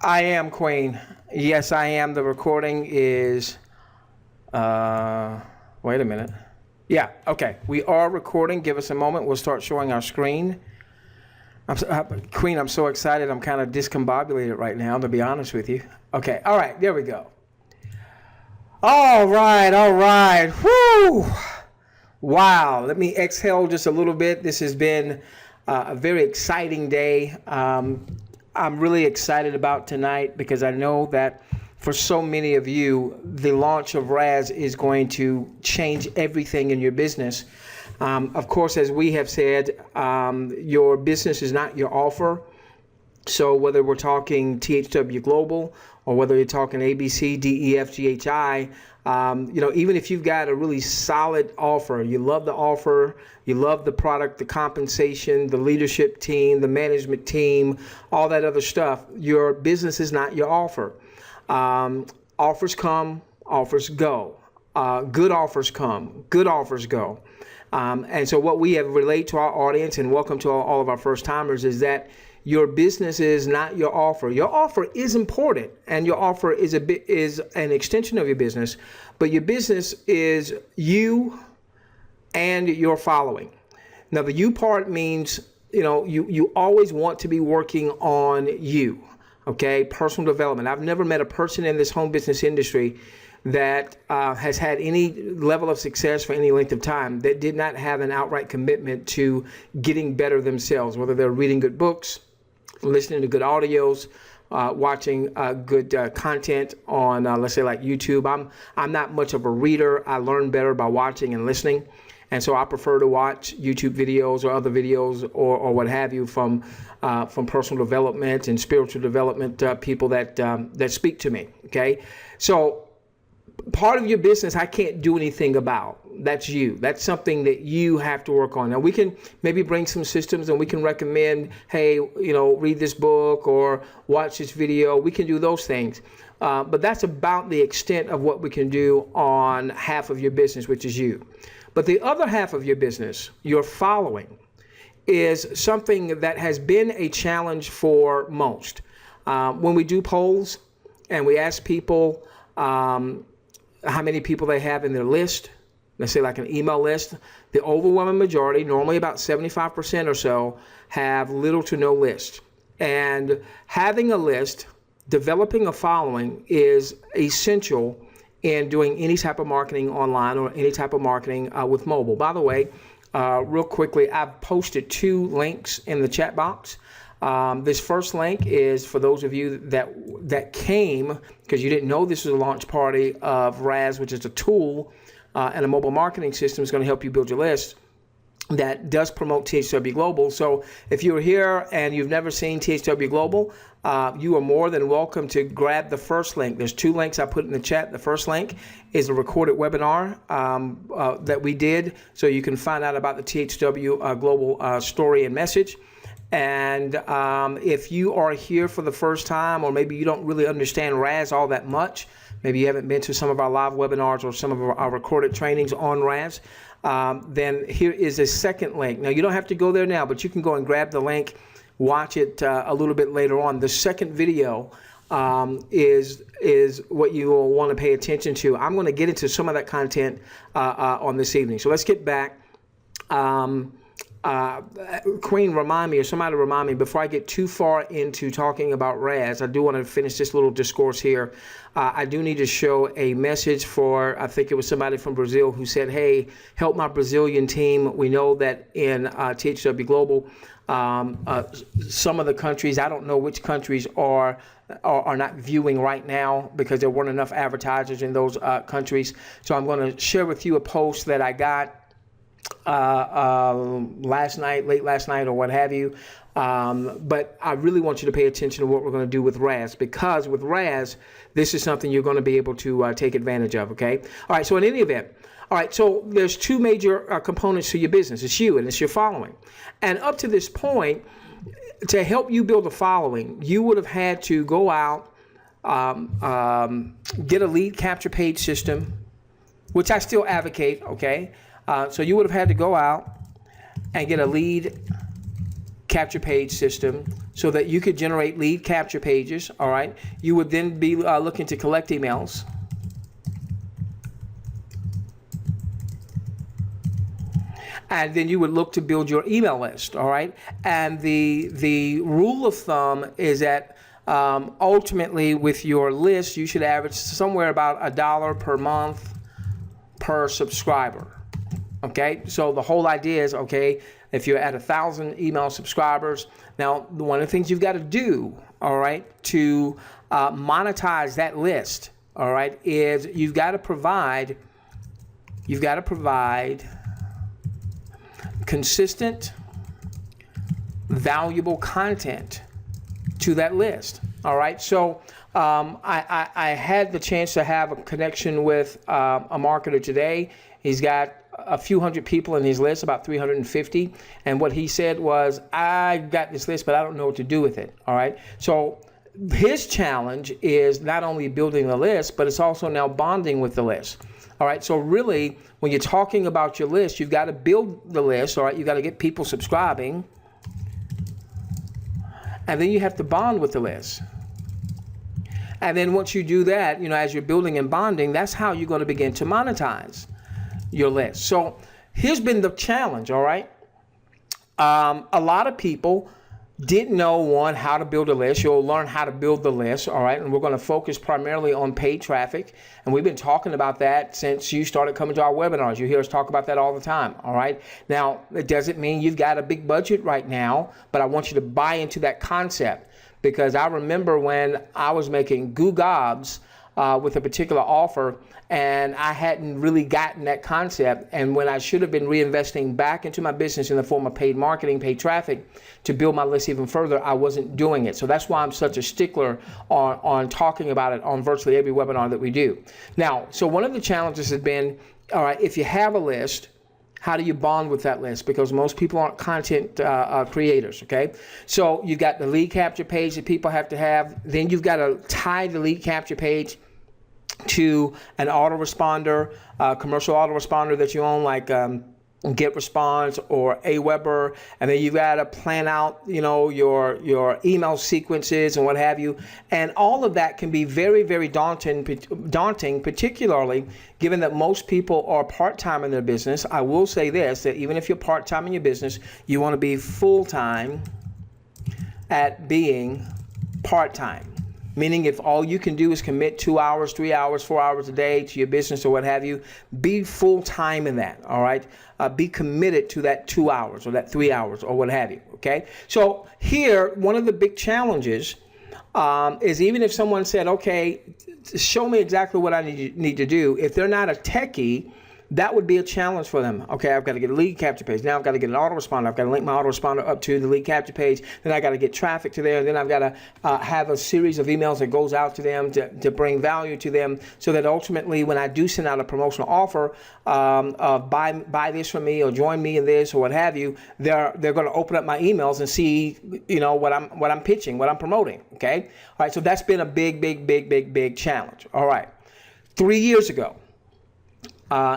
I am, Queen. Yes, I am. The recording is, wait a minute. Yeah, okay. We are recording. Give us a moment. We'll start showing our screen. Queen, I'm so excited. I'm kind of discombobulated right now, to be honest with you. Okay, all right, there we go. All right. Whoo! Wow, let me exhale just a little bit. This has been a very exciting day. I'm really excited about tonight because I know that for so many of you, the launch of RAS is going to change everything in your business. Of course, as we have said, your business is not your offer. So whether we're talking THW Global or whether you're talking ABC, DEF, GHI, even if you've got a really solid offer, you love the offer, you love the product, the compensation, the leadership team, the management team, all that other stuff, your business is not your offer. Offers come, offers go. Good offers come, good offers go. And so what we have relayed to our audience, and welcome to all of our first timers, is that your business is not your offer. Your offer is important, and your offer is an extension of your business, but your business is you and your following. Now, the you part means, you always want to be working on you, okay? Personal development. I've never met a person in this home business industry that has had any level of success for any length of time that did not have an outright commitment to getting better themselves, whether they're reading good books, listening to good audios, watching good content on, let's say, like YouTube. I'm not much of a reader. I learn better by watching and listening. And so I prefer to watch YouTube videos or other videos or what have you from personal development and spiritual development people that speak to me, okay? So part of your business I can't do anything about. That's you. That's something that you have to work on. Now we can maybe bring some systems and we can recommend, hey, read this book or watch this video. We can do those things. But that's about the extent of what we can do on half of your business, which is you. But the other half of your business, your following, is something that has been a challenge for most. When we do polls and we ask people how many people they have in their list, let's say like an email list, the overwhelming majority, normally about 75% or so, have little to no list. And having a list, developing a following is essential in doing any type of marketing online or any type of marketing with mobile. By the way, real quickly, I've posted 2 links in the chat box. This first link is for those of you that came because you didn't know this was a launch party of RAS, which is a tool and a mobile marketing system is going to help you build your list that does promote THW Global. So if you're here and you've never seen THW Global, you are more than welcome to grab the first link. There's 2 links I put in the chat. The first link is a recorded webinar that we did, so you can find out about the THW Global story and message. And if you are here for the first time, or maybe you don't really understand RAS all that much, maybe you haven't been to some of our live webinars or some of our recorded trainings on RAS, then here is a second link. Now, you don't have to go there now, but you can go and grab the link, watch it a little bit later on. The second video is what you will want to pay attention to. I'm going to get into some of that content on this evening. So let's get back. Queen, remind me, or somebody remind me, before I get too far into talking about RAS, I do want to finish this little discourse here. I do need to show a message for, I think it was somebody from Brazil who said, hey, help my Brazilian team. We know that in THW Global, some of the countries, I don't know which countries are not viewing right now because there weren't enough advertisers in those countries. So I'm going to share with you a post that I got late last night or what have you. But I really want you to pay attention to what we're going to do with RAS, because with RAS, this is something you're going to be able to take advantage of, okay? All right, so in any event, all right, so there's 2 major components to your business. It's you and it's your following. And up to this point, to help you build a following, you would have had to go out, get a lead capture page system, which I still advocate, okay? So you would have had to go out and get a lead capture page system so that you could generate lead capture pages, all right? You would then be looking to collect emails. And then you would look to build your email list, all right? And the rule of thumb is that ultimately with your list, you should average somewhere about $1 per month per subscriber, okay? So the whole idea is, okay, if you're at 1,000 email subscribers, now one of the things you've got to do, all right, to monetize that list, all right, is you've got to provide consistent, valuable content to that list. All right, so I had the chance to have a connection with a marketer today. He's got a few hundred people in his list, about 350, and what he said was, I got this list, but I don't know what to do with it. All right, so his challenge is not only building the list, but it's also now bonding with the list. All right, so really, when you're talking about your list, you've got to build the list, all right? You've got to get people subscribing, and then you have to bond with the list. And then once you do that, as you're building and bonding, that's how you're going to begin to monetize your list. So here's been the challenge, all right? A lot of people didn't know, one, how to build a list. You'll learn how to build the list, all right? And we're going to focus primarily on paid traffic. And we've been talking about that since you started coming to our webinars. You hear us talk about that all the time, all right? Now, it doesn't mean you've got a big budget right now, but I want you to buy into that concept, because I remember when I was making goo gobs with a particular offer, and I hadn't really gotten that concept. And when I should have been reinvesting back into my business in the form of paid marketing, paid traffic, to build my list even further, I wasn't doing it. So that's why I'm such a stickler on talking about it on virtually every webinar that we do. Now, so one of the challenges has been, all right, if you have a list, how do you bond with that list? Because most people aren't content creators, okay? So you've got the lead capture page that people have to have. Then you've got to tie the lead capture page to an autoresponder, commercial autoresponder that you own, like GetResponse or Aweber, and then you've got to plan out, your email sequences and what have you. And all of that can be very, very daunting, particularly given that most people are part-time in their business. I will say this, that even if you're part-time in your business, you want to be full-time at being part-time. Meaning if all you can do is commit 2 hours, 3 hours, 4 hours a day to your business or what have you, be full-time in that, all right? Be committed to that 2 hours or that 3 hours or what have you, okay? So here, one of the big challenges is, even if someone said, okay, show me exactly what I need to do, if they're not a techie, that would be a challenge for them. Okay, I've got to get a lead capture page. Now I've got to get an autoresponder. I've got to link my autoresponder up to the lead capture page. Then I got to get traffic to there. Then I've got to have a series of emails that goes out to them to bring value to them, so that ultimately when I do send out a promotional offer of buy this from me or join me in this or what have you, they're going to open up my emails and see what I'm pitching, what I'm promoting. Okay, all right. So that's been a big challenge. All right, 3 years ago.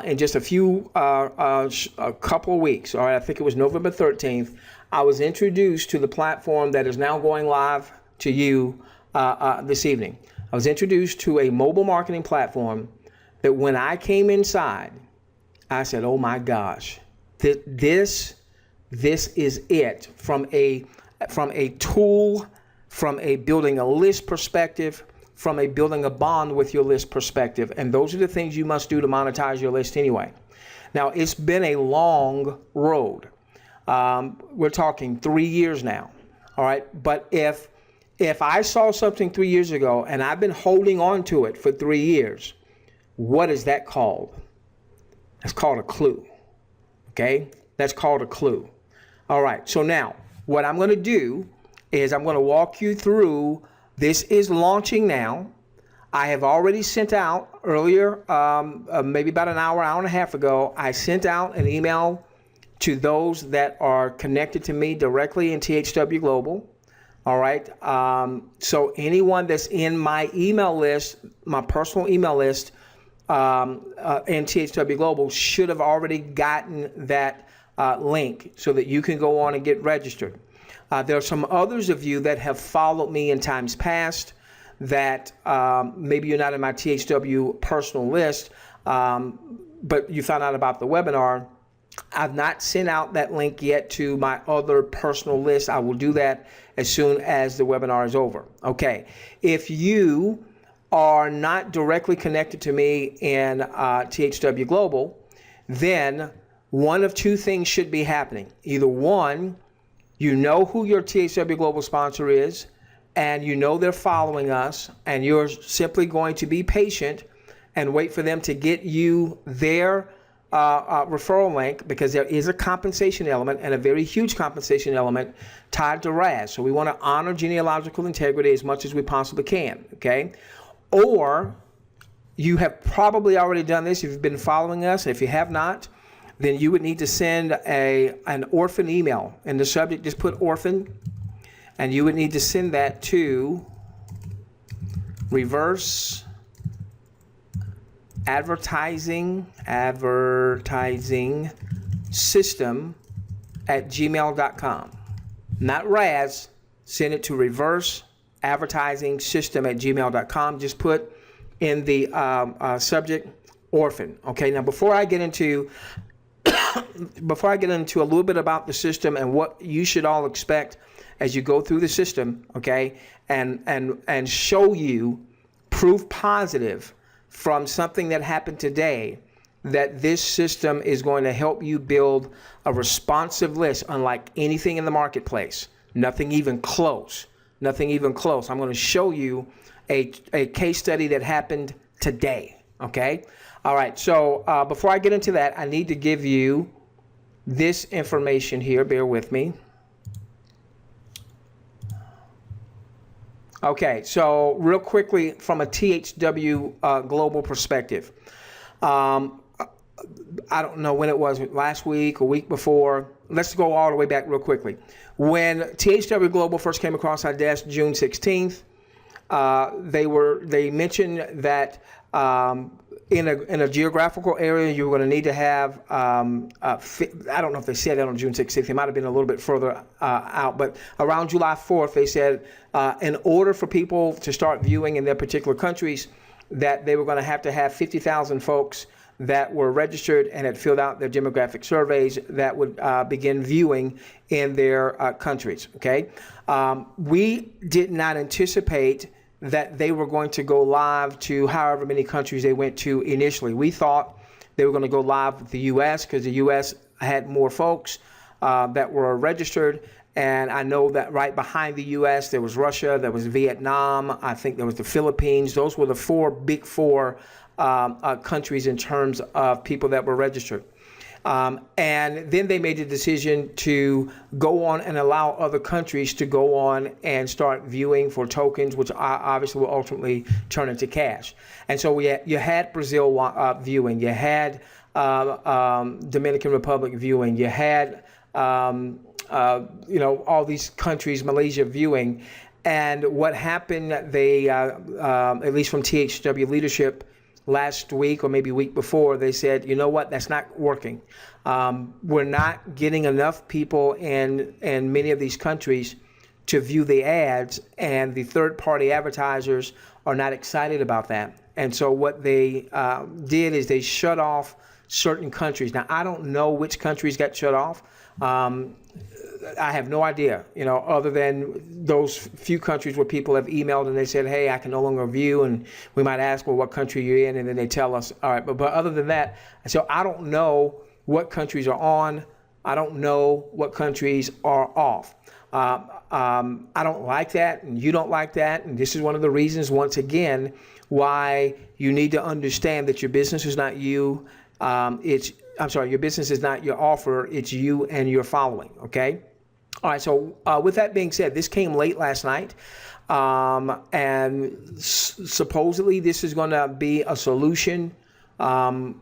In just a couple of weeks, all right, I think it was November 13th, I was introduced to the platform that is now going live to you this evening. I was introduced to a mobile marketing platform that when I came inside, I said, oh my gosh, this is it from a tool, from a building a list perspective, from a building a bond with your list perspective. And those are the things you must do to monetize your list anyway. Now, it's been a long road. We're talking 3 years now, all right? But if I saw something 3 years ago and I've been holding on to it for 3 years, what is that called? That's called a clue, okay? That's called a clue. All right, so now what I'm gonna do is I'm gonna walk you through. This is launching now. I have already sent out earlier, maybe about an hour and a half ago, I sent out an email to those that are connected to me directly in THW Global. All right. So anyone that's in my email list, my personal email list in THW Global should have already gotten that link so that you can go on and get registered. There are some others of you that have followed me in times past that maybe you're not in my THW personal list, but you found out about the webinar. I've not sent out that link yet to my other personal list. I will do that as soon as the webinar is over. Okay, if you are not directly connected to me in THW Global, then one of two things should be happening. Either one, you know who your THW Global sponsor is, and you know they're following us, and you're simply going to be patient and wait for them to get you their referral link, because there is a compensation element, and a very huge compensation element tied to RAS. So we want to honor genealogical integrity as much as we possibly can, okay? Or you have probably already done this if you've been following us. If you have not, then you would need to send an orphan email. In the subject, just put orphan, and you would need to send that to reverse advertising system at gmail.com. Not RAS, send it to reverse advertising system at gmail.com. Just put in the subject orphan. Okay, now before I get into a little bit about the system and what you should all expect as you go through the system, okay, and show you proof positive from something that happened today that this system is going to help you build a responsive list unlike anything in the marketplace. Nothing even close. Nothing even close. I'm going to show you a case study that happened today, okay? All right, so before I get into that, I need to give you this information here. Bear with me. Okay, so real quickly from a THW global perspective, I don't know when it was, last week or week before. Let's go all the way back real quickly. When THW Global first came across our desk June 16th, they mentioned that in a geographical area, you were going to need to have, I don't know if they said that on June 16th, it might have been a little bit further out, but around July 4th, they said in order for people to start viewing in their particular countries, that they were going to have 50,000 folks that were registered and had filled out their demographic surveys that would begin viewing in their countries, okay? We did not anticipate that they were going to go live to however many countries they went to initially. We thought they were going to go live with the U.S. because the U.S. had more folks that were registered. And I know that right behind the U.S. there was Russia, there was Vietnam, I think there was the Philippines. Those were the big four countries in terms of people that were registered. And then they made the decision to go on and allow other countries to go on and start viewing for tokens, which obviously will ultimately turn into cash. And so you had Brazil viewing, you had Dominican Republic viewing, you had all these countries, Malaysia viewing. And what happened, they at least from THW leadership last week or maybe week before, they said, you know what, that's not working. We're not getting enough people in many of these countries to view the ads, and the third-party advertisers are not excited about that. And so what they did is they shut off certain countries. Now, I don't know which countries got shut off. I have no idea, other than those few countries where people have emailed and they said, hey, I can no longer view, and we might ask, well, what country you're in, and then they tell us, all right, but other than that, so I don't know what countries are on. I don't know what countries are off. I don't like that, and you don't like that, and this is one of the reasons, once again, why you need to understand that your business is not you. Your business is not your offer, it's you and your following, okay? All right, so with that being said, this came late last night, and supposedly this is going to be a solution. I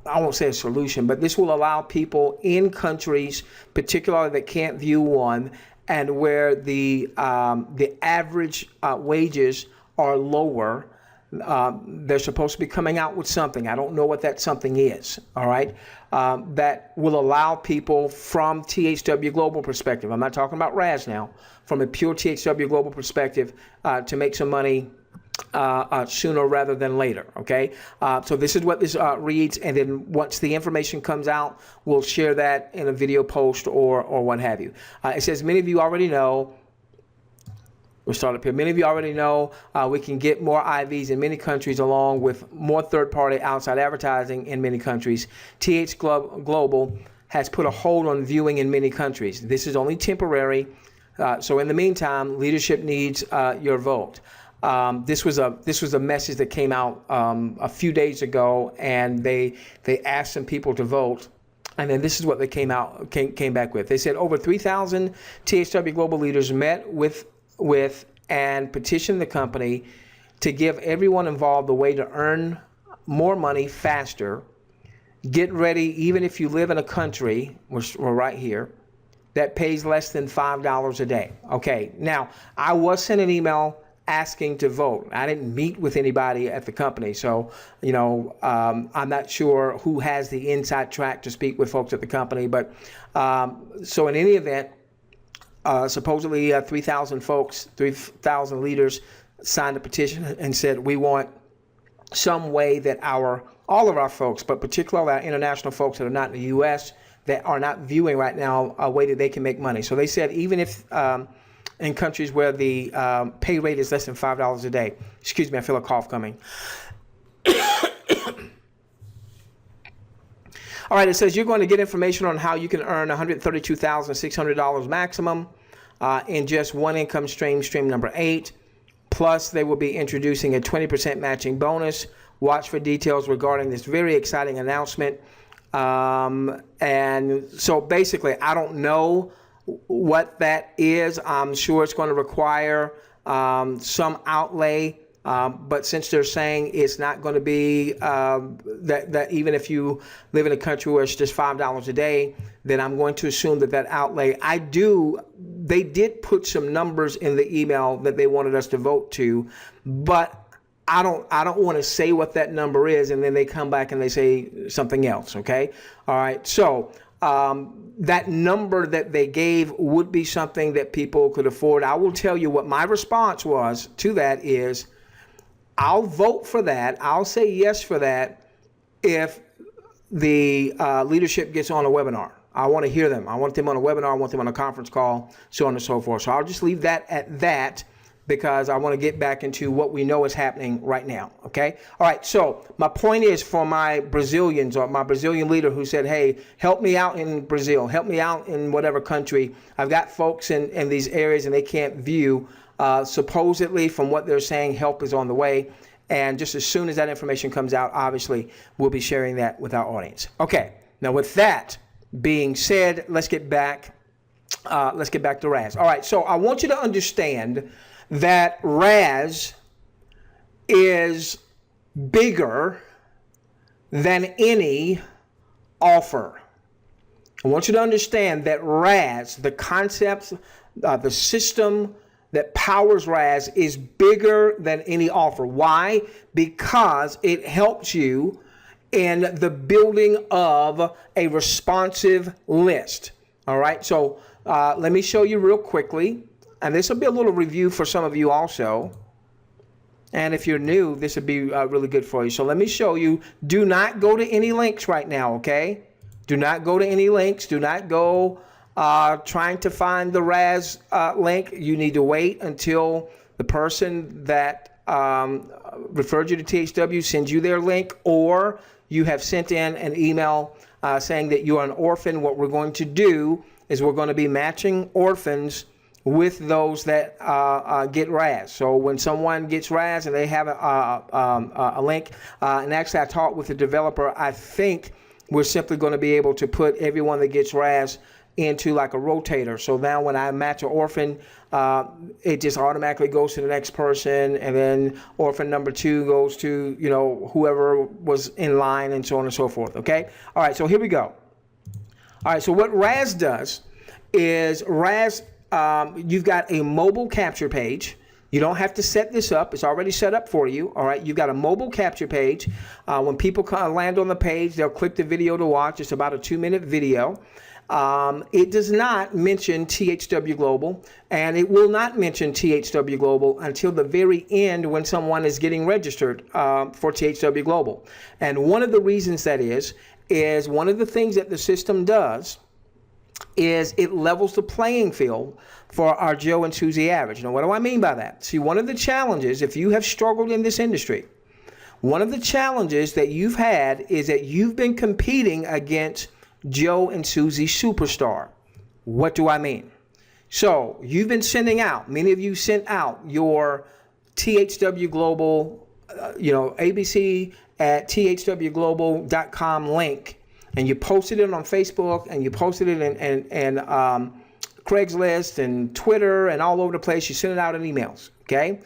won't say a solution, but this will allow people in countries, particularly that can't view one, and where the average wages are lower, They're supposed to be coming out with something. I don't know what that something is, all right, that will allow people from THW Global perspective, I'm not talking about RAS now, from a pure THW Global perspective, to make some money sooner rather than later, okay? So this is what this reads, and then once the information comes out, we'll share that in a video post or what have you. It says, many of you already know, we'll start up here. Many of you already know we can get more IVs in many countries along with more third-party outside advertising in many countries. TH Global has put a hold on viewing in many countries. This is only temporary. So in the meantime, leadership needs your vote. This was a message that came out a few days ago, and they asked some people to vote. And then this is what they came back with. They said over 3,000 THW Global leaders met with and petitioned the company to give everyone involved a way to earn more money faster. Get ready, even if you live in a country, we're right here, that pays less than $5 a day. Okay, now I was sent an email asking to vote. I didn't meet with anybody at the company, so I'm not sure who has the inside track to speak with folks at the company, but so in any event, supposedly 3,000 folks, 3,000 leaders signed a petition and said we want some way that all of our folks, but particularly our international folks that are not in the U.S., that are not viewing right now, a way that they can make money. So they said even if in countries where the pay rate is less than $5 a day, excuse me, I feel a cough coming. All right, it says you're going to get information on how you can earn $132,600 maximum in just one income stream, stream number 8. Plus, they will be introducing a 20% matching bonus. Watch for details regarding this very exciting announcement. And so basically, I don't know what that is. I'm sure it's going to require some outlay. But since they're saying it's not going to be that even if you live in a country where it's just $5 a day, then I'm going to assume that outlay. They did put some numbers in the email that they wanted us to vote to, but I don't want to say what that number is, and then they come back and they say something else. Okay, all right. So that number that they gave would be something that people could afford. I will tell you what my response was to that is, I'll vote for that. I'll say yes for that if the leadership gets on a webinar. I want to hear them. I want them on a webinar. I want them on a conference call, so on and so forth. So I'll just leave that at that because I want to get back into what we know is happening right now. Okay. All right. So my point is for my Brazilians or my Brazilian leader who said, hey, help me out in Brazil, help me out in whatever country. I've got folks in these areas and they can't view. Supposedly, from what they're saying, help is on the way. And just as soon as that information comes out, obviously, we'll be sharing that with our audience. Okay, now with that being said, let's get back to RAS. All right, so I want you to understand that RAS is bigger than any offer. I want you to understand that RAS, the concept, the system that powers RAS is bigger than any offer. Why? Because it helps you in the building of a responsive list. All right, so let me show you real quickly, and this will be a little review for some of you also. And if you're new, this would be really good for you. So let me show you. Do not go to any links right now, okay? Do not go to any links. Do not go trying to find the RAS link. You need to wait until the person that referred you to THW sends you their link, or you have sent in an email saying that you're an orphan. What we're going to do is we're going to be matching orphans with those that get RAS. So when someone gets RAS and they have a link, and actually I talked with the developer, I think we're simply going to be able to put everyone that gets RAS into like a rotator. So now when I match an orphan, it just automatically goes to the next person, and then orphan number 2 goes to, whoever was in line, and so on and so forth. Okay. All right. So here we go. All right. So what RAS does is RAS, you've got a mobile capture page You don't have to set this up. It's already set up for you. All right. You've got a mobile capture page. When people land on the page, they'll click the video to watch. It's about a 2-minute video. It does not mention THW Global, and it will not mention THW Global until the very end when someone is getting registered for THW Global. And one of the reasons that is one of the things that the system does is it levels the playing field for our Joe and Susie average. Now, what do I mean by that? See, one of the challenges, if you have struggled in this industry, one of the challenges that you've had is that you've been competing against Joe and Susie Superstar. What do I mean? So you've been sending out, many of you sent out your THW Global, ABC at thwglobal.com link, and you posted it on Facebook, and you posted it in Craigslist and Twitter and all over the place. You sent it out in emails, okay?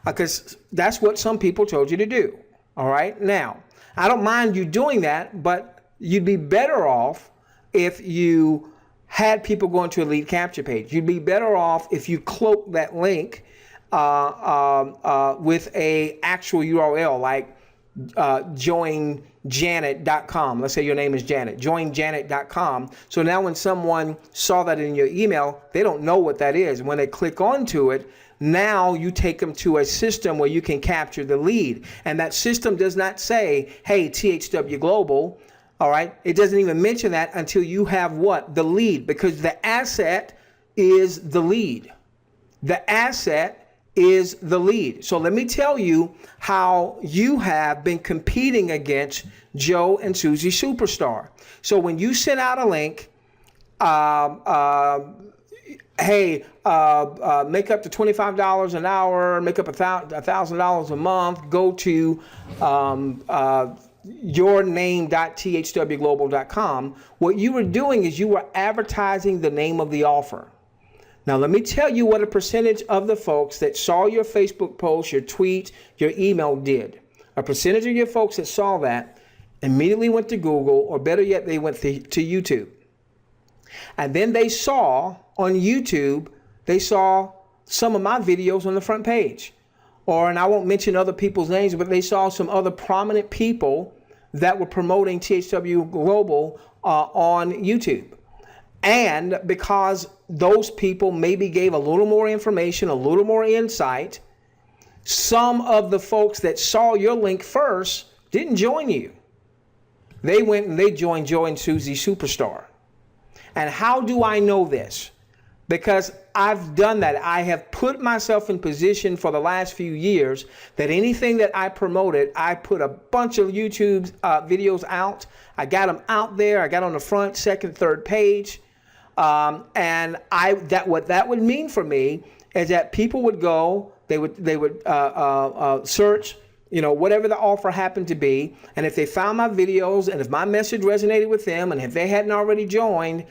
Because that's what some people told you to do, all right? Now, I don't mind you doing that, but you'd be better off if you had people going to a lead capture page. You'd be better off if you cloak that link with a actual URL like joinjanet.com. Let's say your name is Janet. Joinjanet.com. So now when someone saw that in your email, they don't know what that is. When they click onto it, now you take them to a system where you can capture the lead. And that system does not say, hey, THW Global. All right. It doesn't even mention that until you have what? The lead, because the asset is the lead. The asset is the lead. So let me tell you how you have been competing against Joe and Susie Superstar. So when you send out a link, hey, make up to $25 an hour, make up $1,000 a month, go to yourname.thwglobal.com. What you were doing is you were advertising the name of the offer. Now, let me tell you what a percentage of the folks that saw your Facebook post, your tweet, your email did. A percentage of your folks that saw that immediately went to Google, or better yet, they went to YouTube. And then they saw on YouTube, they saw some of my videos on the front page. And I won't mention other people's names, but they saw some other prominent people that were promoting THW Global on YouTube. And because those people maybe gave a little more information, a little more insight, some of the folks that saw your link first didn't join you. They went and they joined Joe and Susie Superstar. And how do I know this? Because I've done that. I have put myself in position for the last few years that anything that I promoted, I put a bunch of YouTube videos out. I got them out there. I got on the front, second, third page. And what that would mean for me is that people would go, they would search, whatever the offer happened to be. And if they found my videos and if my message resonated with them and if they hadn't already joined,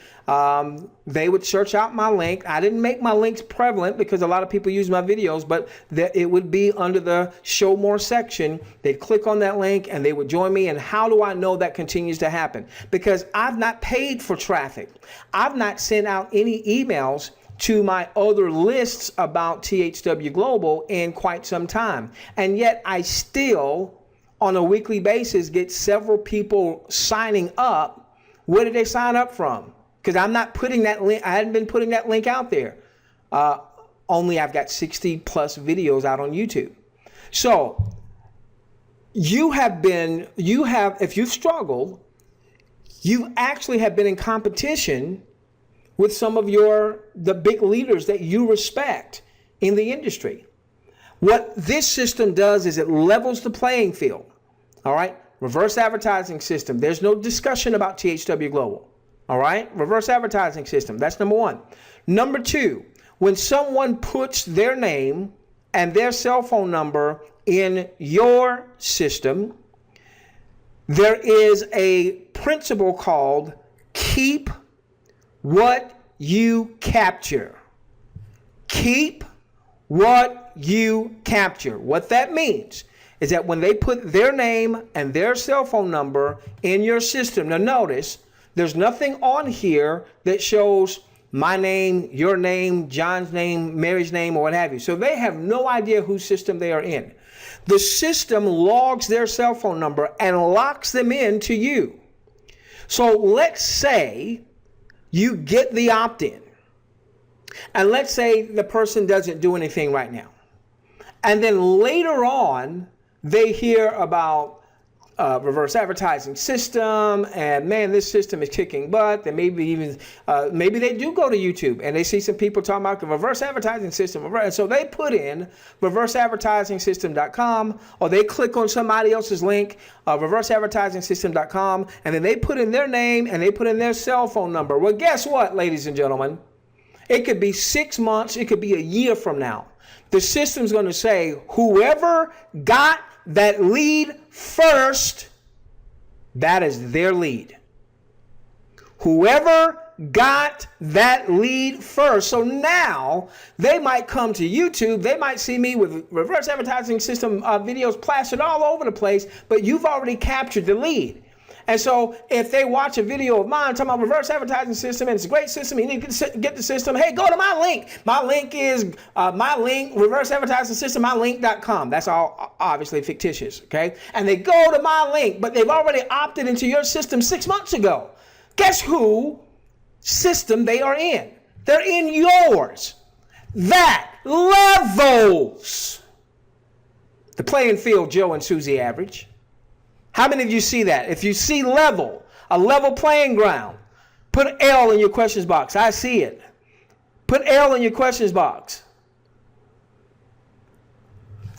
they would search out my link. I didn't make my links prevalent because a lot of people use my videos, but it would be under the show more section. They'd click on that link and they would join me. And how do I know that continues to happen? Because I've not paid for traffic. I've not sent out any emails to my other lists about THW Global in quite some time. And yet I still, on a weekly basis, get several people signing up. Where did they sign up from? Because I'm not putting that link, I hadn't been putting that link out there. Only I've got 60 plus videos out on YouTube. So if you've struggled, you actually have been in competition with some of the big leaders that you respect in the industry. What this system does is it levels the playing field. All right. Reverse advertising system. There's no discussion about THW Global. All right. Reverse advertising system. That's number one. Number two, when someone puts their name and their cell phone number in your system, there is a principle called keep what you capture. Keep what you capture. What that means is that when they put their name and their cell phone number in your system, now notice there's nothing on here that shows my name, your name, John's name, Mary's name, or what have you. So they have no idea whose system they are in. The system logs their cell phone number and locks them in to you. So let's say you get the opt-in, and let's say the person doesn't do anything right now. And then later on, they hear about reverse advertising system, and man, this system is kicking butt. Then maybe they do go to YouTube and they see some people talking about the reverse advertising system. And so they put in reverseadvertisingsystem.com, or they click on somebody else's link, reverseadvertisingsystem.com, and then they put in their name and they put in their cell phone number. Well, guess what, ladies and gentlemen? It could be 6 months, it could be a year from now. The system's going to say, whoever got that lead first, that is their lead. Whoever got that lead first. So now they might come to YouTube. They might see me with reverse advertising system videos plastered all over the place, but you've already captured the lead. And so if they watch a video of mine talking about reverse advertising system, and it's a great system, you need to get the system, hey, go to my link. My link is reverse advertising system, mylink.com. That's all obviously fictitious, okay? And they go to my link, but they've already opted into your system 6 months ago. Guess who system they are in? They're in yours. That levels the playing field, Joe and Susie average. How many of you see that? If you see level, a level playing ground, put L in your questions box. I see it. Put L in your questions box.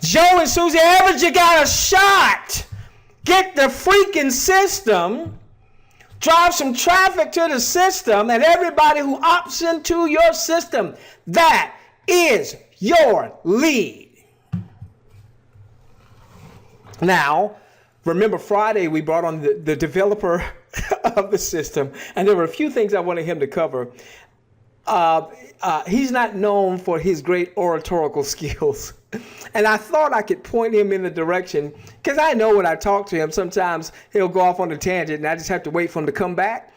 Joe and Susie average, you got a shot. Get the freaking system. Drive some traffic to the system, and everybody who opts into your system, that is your lead. Now, remember Friday we brought on the developer of the system, and there were a few things I wanted him to cover. He's not known for his great oratorical skills. And I thought I could point him in the direction, because I know when I talk to him, sometimes he'll go off on a tangent and I just have to wait for him to come back.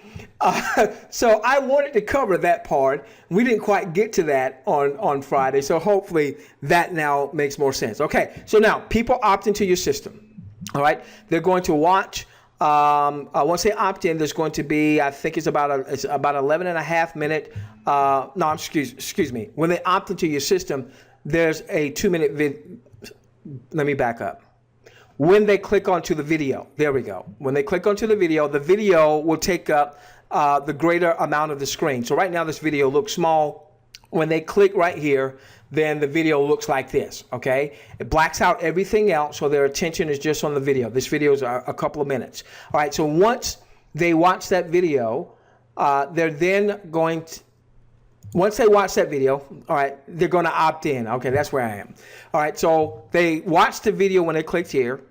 So I wanted to cover that part. We didn't quite get to that on Friday, so hopefully that now makes more sense. Okay, so now people opt into your system. All right, they're going to watch. Once they opt in, there's going to be, I think it's about 11 and a half minute. No, excuse me. When they opt into your system, there's a 2-minute video. Let me back up. When they click onto the video, there we go. When they click onto the video will take up the greater amount of the screen. So right now this video looks small. When they click right here, then the video looks like this, okay? It blacks out everything else, so their attention is just on the video. This video is a couple of minutes. All right, so once they watch that video, they're then going to, once they watch that video, all right, they're going to opt in. Okay, that's where I am. All right, so they watch the video when they clicked here.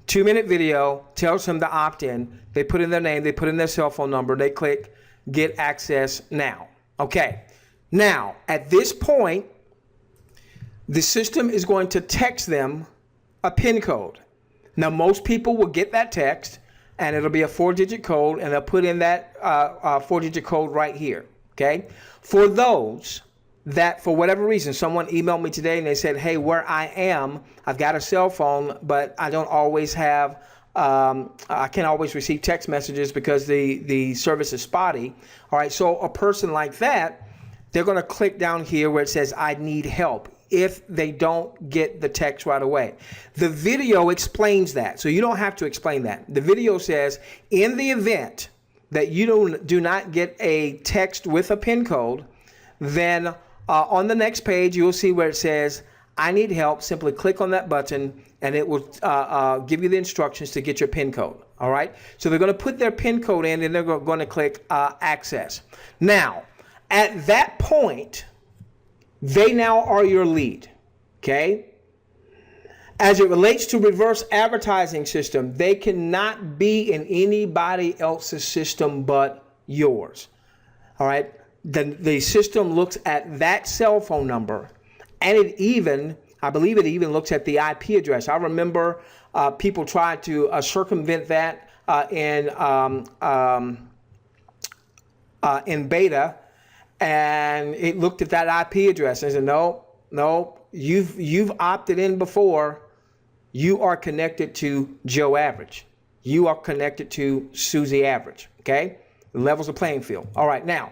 2-minute video tells them to opt in. They put in their name, they put in their cell phone number, they click get access now. Okay, now at this point, the system is going to text them a PIN code. Now, most people will get that text, and it'll be a 4-digit code, and they'll put in that 4-digit code right here, okay? For those that, for whatever reason, someone emailed me today and they said, hey, where I am, I've got a cell phone, but I don't always have, I can't always receive text messages because the service is spotty. All right, so a person like that, they're going to click down here where it says, I need help, if they don't get the text right away. The video explains that, so you don't have to explain that. The video says, in the event that you do not get a text with a PIN code, then on the next page, you'll see where it says, I need help. Simply click on that button, and it will give you the instructions to get your PIN code. All right, so they're going to put their PIN code in, and they're going to click access. Now, at that point, they now are your lead, okay? As it relates to reverse advertising system, they cannot be in anybody else's system but yours, all right? The system looks at that cell phone number, and it even, I believe it even looks at the IP address. I remember people tried to circumvent that in beta, and it looked at that IP address and said, no, you've opted in before. You are connected to Joe Average. You are connected to Susie Average. Okay, it levels the playing field. All right, now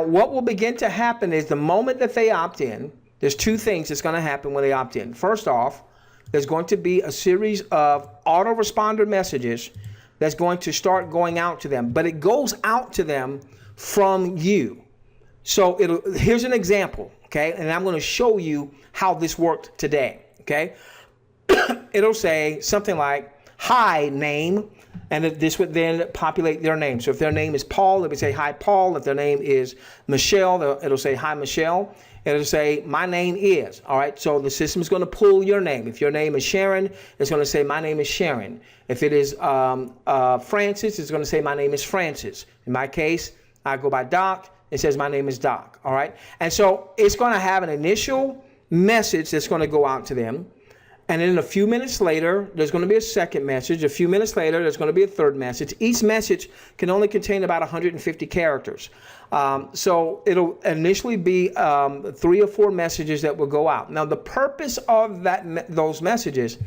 what will begin to happen is the moment that they opt in, there's two things that's going to happen when they opt in. First off, there's going to be a series of autoresponder messages that's going to start going out to them, but it goes out to them from you. So here's an example, okay? And I'm going to show you how this worked today, okay? It'll say something like, hi, name, and this would then populate their name. So if their name is Paul, it would say, hi, Paul. If their name is Michelle, it'll say, hi, Michelle. It'll say, my name is. All right, so the system is going to pull your name. If your name is Sharon, it's going to say, my name is Sharon. If it is Francis, it's going to say, my name is Francis. In my case, I go by Doc. It says, my name is Doc. All right, and so it's going to have an initial message that's going to go out to them. And then a few minutes later, there's going to be a second message. A few minutes later, there's going to be a third message. Each message can only contain about 150 characters. So it'll initially be 3 or 4 messages that will go out. Now, the purpose of those messages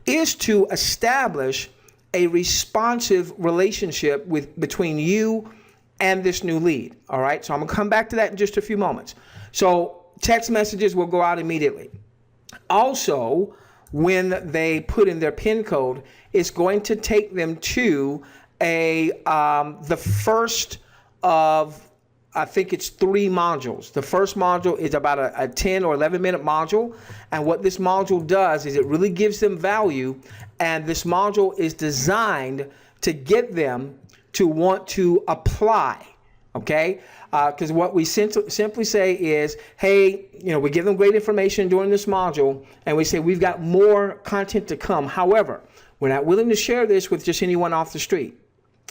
is to establish a responsive relationship between you and this new lead. All right, so I'm going to come back to that in just a few moments. So text messages will go out immediately. Also, when they put in their PIN code, it's going to take them to the first of, I think it's 3 modules. The first module is about a 10 or 11 minute module. And what this module does is it really gives them value. And this module is designed to get them to want to apply. Okay, because what we simply say is, hey, we give them great information during this module, and we say we've got more content to come. However, we're not willing to share this with just anyone off the street,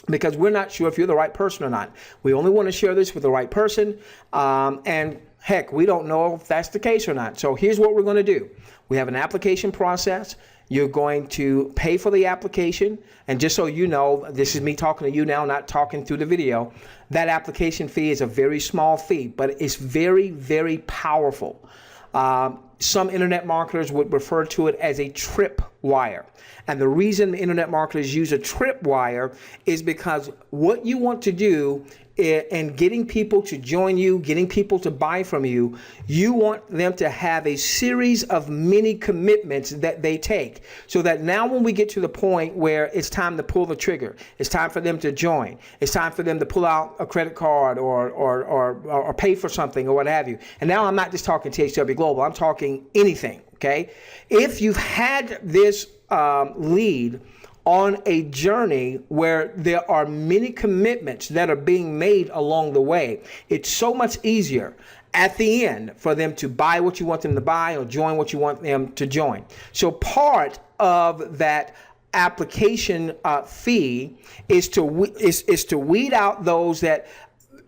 because we're not sure if you're the right person or not. We only want to share this with the right person, and heck, we don't know if that's the case or not. So here's what we're going to do. We have an application process. You're going to pay for the application. And just so you know, this is me talking to you now, not talking through the video. That application fee is a very small fee, but it's very, very powerful. Some internet marketers would refer to it as a tripwire. And the reason internet marketers use a tripwire is because what you want to do in getting people to join you, getting people to buy from you, you want them to have a series of mini commitments that they take, so that now when we get to the point where it's time to pull the trigger, it's time for them to join, it's time for them to pull out a credit card or pay for something or what have you. And now I'm not just talking THW Global, I'm talking anything, okay? If you've had this lead on a journey where there are many commitments that are being made along the way, it's so much easier at the end for them to buy what you want them to buy or join what you want them to join. So part of that application fee is to weed out those that,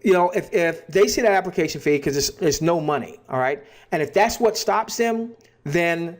if they see that application fee, because it's no money, all right? And if that's what stops them, then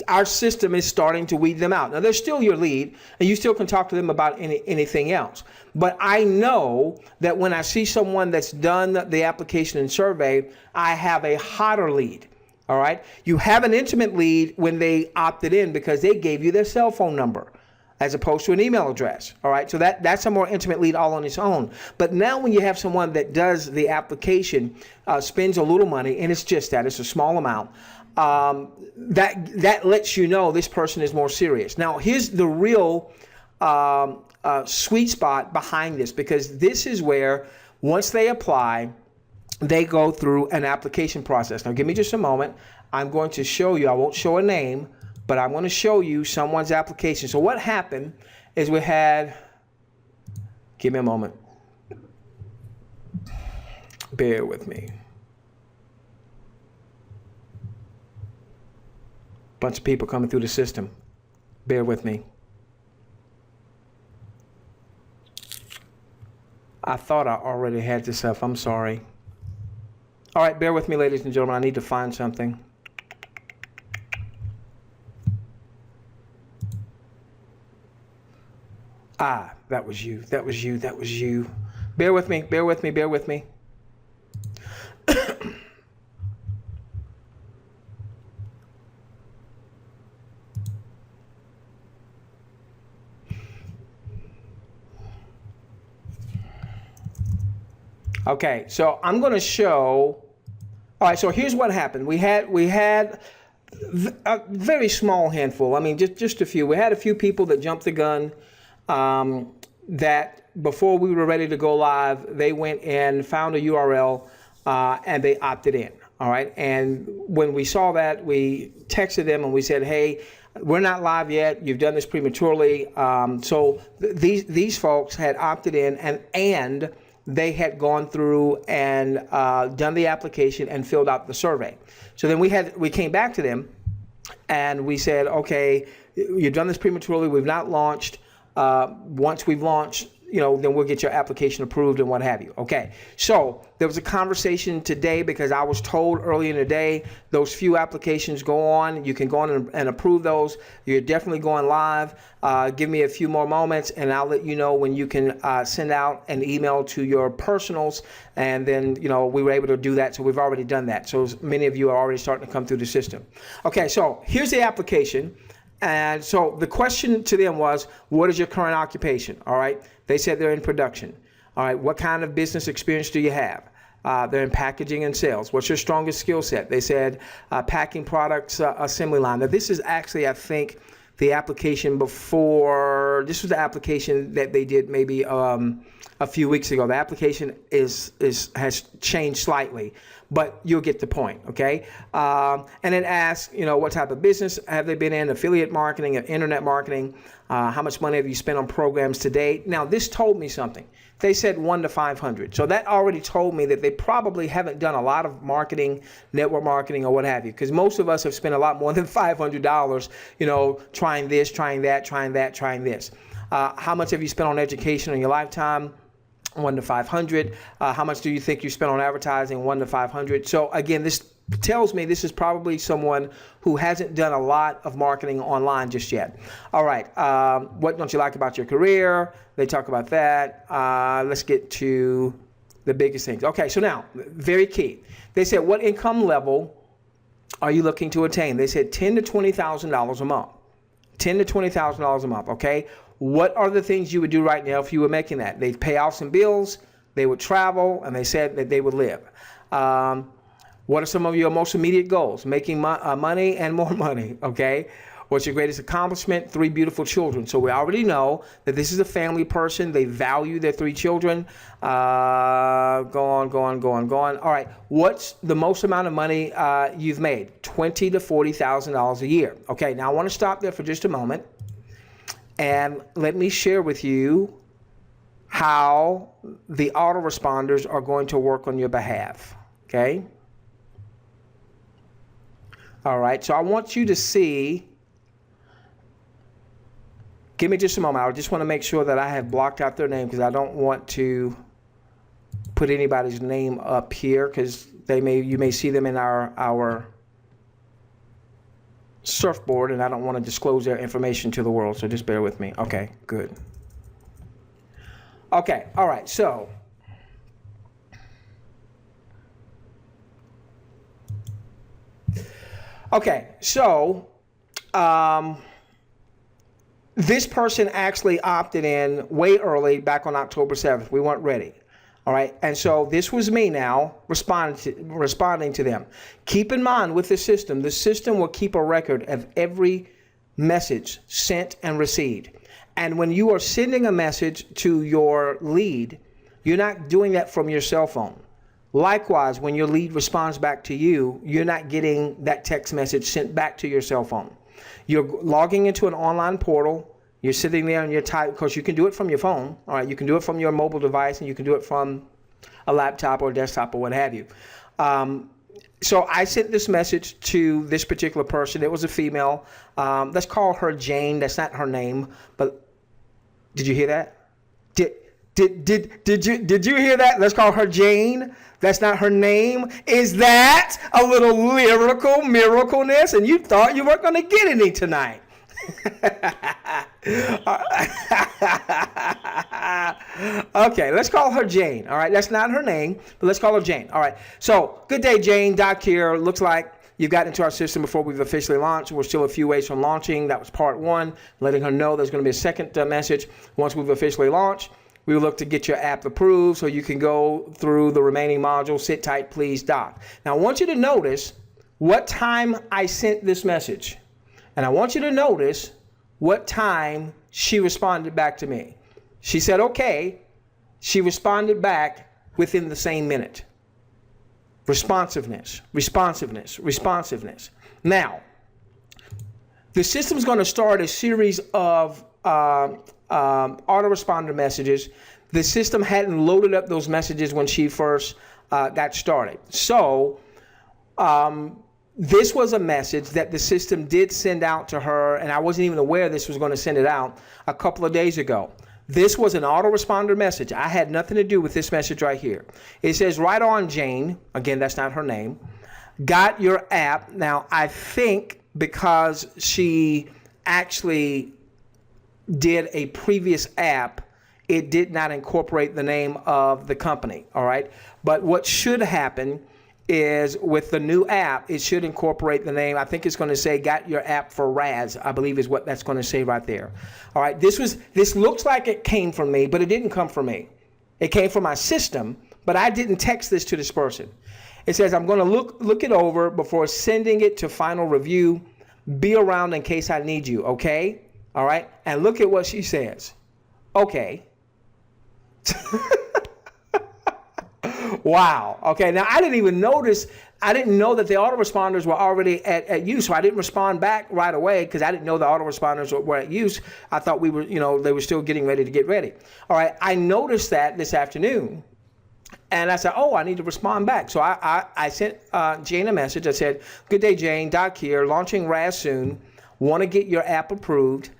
our system is starting to weed them out. Now, they're still your lead, and you still can talk to them about anything else. But I know that when I see someone that's done the application and survey, I have a hotter lead. All right. You have an intimate lead when they opted in because they gave you their cell phone number as opposed to an email address. All right. So that's a more intimate lead all on its own. But now when you have someone that does the application, spends a little money, and it's just that, it's a small amount, that lets you know this person is more serious. Now, here's the real sweet spot behind this, because this is where once they apply, they go through an application process. Now, give me just a moment. I'm going to show you. I won't show a name, but I'm going to show you someone's application. So what happened is we had, give me a moment. Bear with me. Bunch of people coming through the system. Bear with me. I thought I already had this up. I'm sorry. All right, bear with me, ladies and gentlemen. I need to find something. Ah, that was you. That was you. That was you. Bear with me. Bear with me. Bear with me. Okay, so I'm going to show. All right, so here's what happened. We had a very small handful. I mean, just a few. We had a few people that jumped the gun. That before we were ready to go live, they went and found a URL and they opted in. All right, and when we saw that, we texted them and we said, "Hey, we're not live yet. You've done this prematurely." So these folks had opted in and they had gone through and done the application and filled out the survey. So then we came back to them and we said, okay, you've done this prematurely. We've not launched. Once we've launched, then we'll get your application approved and what have you. Okay, so there was a conversation today because I was told early in the day, those few applications go on, you can go on and approve those. You're definitely going live. Give me a few more moments and I'll let you know when you can send out an email to your personals. And then, we were able to do that. So we've already done that. So many of you are already starting to come through the system. Okay, so here's the application. And so the question to them was, what is your current occupation? All right. They said they're in production. All right. What kind of business experience do you have? They're in packaging and sales. What's your strongest skill set? They said packing products, assembly line. Now, this is actually, I think, the application before. This was the application that they did maybe a few weeks ago. The application has changed slightly, but you'll get the point, okay? And then ask, what type of business have they been in? Affiliate marketing, internet marketing. How much money have you spent on programs to date? Now, this told me something. They said 1 to 500. So that already told me that they probably haven't done a lot of marketing, network marketing, or what have you. Because most of us have spent a lot more than $500, trying this, trying that, trying that, trying this. How much have you spent on education in your lifetime? 1 to 500. How much do you think you spent on advertising? 1 to 500. So again, this tells me this is probably someone who hasn't done a lot of marketing online just yet. All right. What don't you like about your career? They talk about that. Let's get to the biggest things. Okay. So now, very key. They said, what income level are you looking to attain? They said $10,000 to $20,000 a month. $10,000 to $20,000 a month. Okay. What are the things you would do right now if you were making that? They'd pay off some bills, they would travel, and they said that they would live. What are some of your most immediate goals? Making money and more money, okay? What's your greatest accomplishment? 3 beautiful children. So we already know that this is a family person. They value their 3 children. Go on. All right, what's the most amount of money you've made? $20,000 to $40,000 a year. Okay, now I want to stop there for just a moment. And let me share with you how the autoresponders are going to work on your behalf, okay? All right, so I want you to see, give me just a moment. I just want to make sure that I have blocked out their name because I don't want to put anybody's name up here because you may see them in our surfboard, and I don't want to disclose their information to the world, so just bear with me. Okay, good. Okay, all right, so this person actually opted in way early back on October 7th. We weren't ready. All right, and so this was me now responding to them. Keep in mind with the system will keep a record of every message sent and received. And when you are sending a message to your lead, you're not doing that from your cell phone. Likewise, when your lead responds back to you, you're not getting that text message sent back to your cell phone. You're logging into an online portal. You're sitting there and you're typing, because you can do it from your phone. All right, you can do it from your mobile device, and you can do it from a laptop or a desktop or what have you. So I sent this message to this particular person. It was a female. Let's call her Jane. That's not her name, but did you hear that? Did you hear that? Let's call her Jane. That's not her name. Is that a little miracleness? And you thought you weren't going to get any tonight. Okay, let's call her Jane. All right, that's not her name, but let's call her Jane. All right, so good day, Jane. Doc here. Looks like you've gotten into our system before we've officially launched. We're still a few ways from launching. That was part one, letting her know there's going to be a second message once we've officially launched. We will look to get your app approved so you can go through the remaining modules. Sit tight, please, Doc. Now, I want you to notice what time I sent this message. And I want you to notice what time she responded back to me. She said, okay. She responded back within the same minute. Responsiveness, responsiveness, responsiveness. Now, the system's going to start a series of autoresponder messages. The system hadn't loaded up those messages when she first got started. So this was a message that the system did send out to her, and I wasn't even aware this was going to send it out a couple of days ago. This was an autoresponder message. I had nothing to do with this message right here. It says, right on, Jane. Again, that's not her name. Got your app. Now, I think because she actually did a previous app, it did not incorporate the name of the company, all right? But what should happen is with the new app, it should incorporate the name. I think it's going to say got your app for RAS, I believe is what that's going to say right there. All right, this looks like it came from me, but it didn't come from me. It came from my system, but I didn't text this to this person. It says I'm going to look it over before sending it to final review. Be around in case I need you, okay? All right, and look at what she says. Okay. Wow. Okay. Now I didn't even notice. I didn't know that the autoresponders were already at use, so I didn't respond back right away because I didn't know the autoresponders were at use. I thought we were, they were still getting ready to get ready. All right. I noticed that this afternoon, and I said, "Oh, I need to respond back." So I sent Jane a message. I said, "Good day, Jane. Doc here. Launching RAS soon. Want to get your app approved.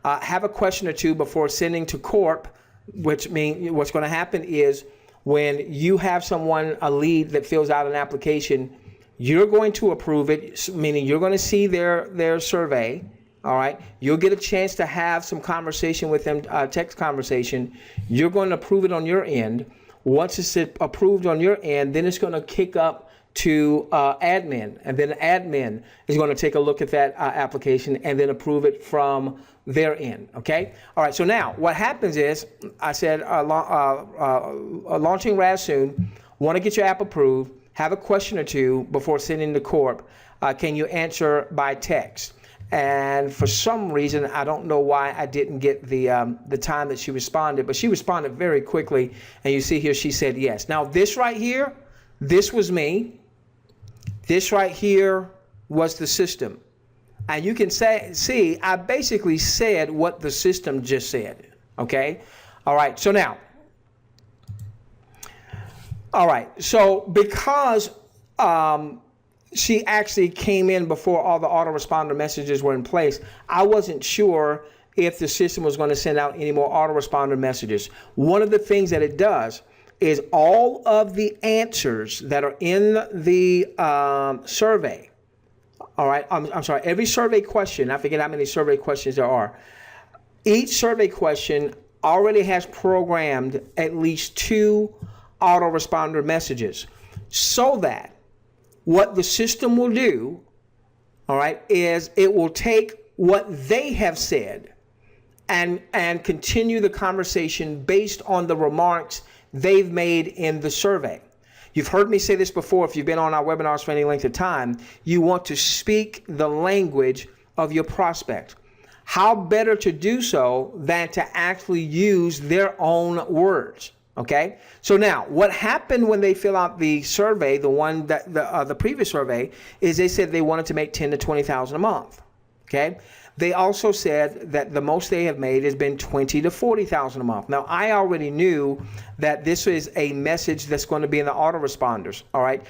Have a question or two before sending to Corp." Which means what's going to happen is, when you have someone, a lead that fills out an application, you're going to approve it, meaning you're going to see their survey, all right? You'll get a chance to have some conversation with them, text conversation. You're going to approve it on your end. Once it's approved on your end, then it's going to kick up to admin, and then admin is going to take a look at that application and then approve it from their end, okay? All right, so now what happens is, I said launching RAS soon, want to get your app approved, have a question or two before sending to Corp. Can you answer by text? And for some reason, I don't know why I didn't get the time that she responded, but she responded very quickly, and you see here she said yes. Now this right here, this was me. This right here was the system. And you can see, I basically said what the system just said, okay? All right, so now, all right, so because she actually came in before all the autoresponder messages were in place, I wasn't sure if the system was going to send out any more autoresponder messages. One of the things that it does is all of the answers that are in the survey. All right, I'm sorry, every survey question, I forget how many survey questions there are. Each survey question already has programmed at least 2 autoresponder messages, so that what the system will do, all right, is it will take what they have said and continue the conversation based on the remarks they've made in the survey. You've heard me say this before. If you've been on our webinars for any length of time, you want to speak the language of your prospect. How better to do so than to actually use their own words, okay? So now, what happened when they fill out the survey, the one that the previous survey, is they said they wanted to make $10,000 to $20,000 a month, okay? They also said that the most they have made has been $20,000 to $40,000 a month. Now, I already knew that this is a message that's going to be in the autoresponders, all right?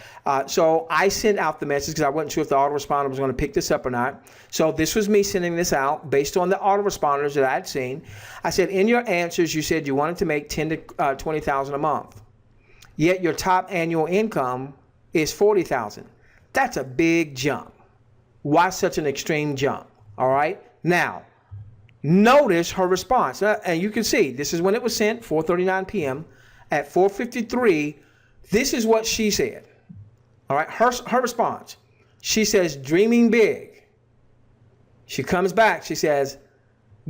So I sent out the message because I wasn't sure if the autoresponder was going to pick this up or not. So this was me sending this out based on the autoresponders that I had seen. I said, in your answers, you said you wanted to make $10,000 to $20,000 a month, yet your top annual income is $40,000. That's a big jump. Why such an extreme jump? All right. Now, Notice her response. And you can see, this is when it was sent, 4:39 p.m. At 4:53, this is what she said. All right, her response. She says, dreaming big. She comes back, she says,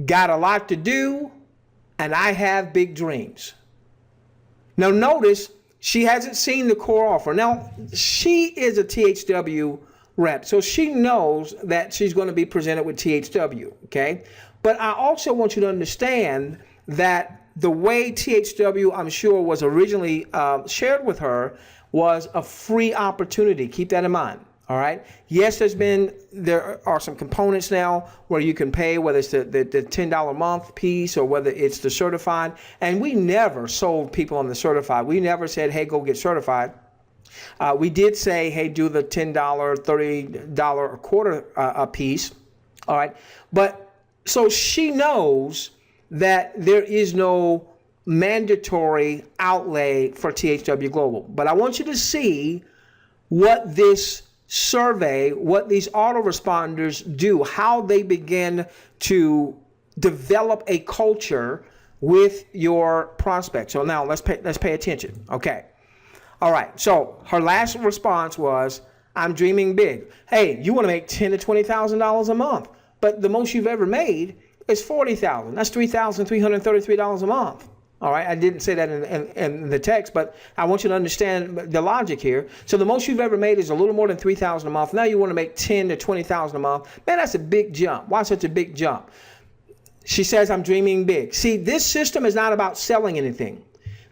got a lot to do, and I have big dreams. Now notice, she hasn't seen the core offer. Now, she is a THW rep, so she knows that she's going to be presented with THW, okay? But I also want you to understand that the way THW, I'm sure, was originally shared with her was a free opportunity. Keep that in mind, all right? Yes, there are some components now where you can pay, whether it's the $10 a month piece or whether it's the certified. And we never sold people on the certified. We never said, hey, go get certified. We did say, hey, do the $10, $30 a quarter a piece, all right? But so she knows that there is no mandatory outlay for THW Global. But I want you to see what this survey, what these autoresponders do, how they begin to develop a culture with your prospect. So now let's pay attention. Okay. All right. So her last response was, I'm dreaming big. Hey, you want to make $10,000 to $20,000 a month, but the most you've ever made is $40,000. That's $3,333 a month. All right, I didn't say that in the text, but I want you to understand the logic here. So the most you've ever made is a little more than $3,000 a month. Now you want to make $10,000 to $20,000 a month. Man, that's a big jump. Why such a big jump? She says, I'm dreaming big. See, this system is not about selling anything.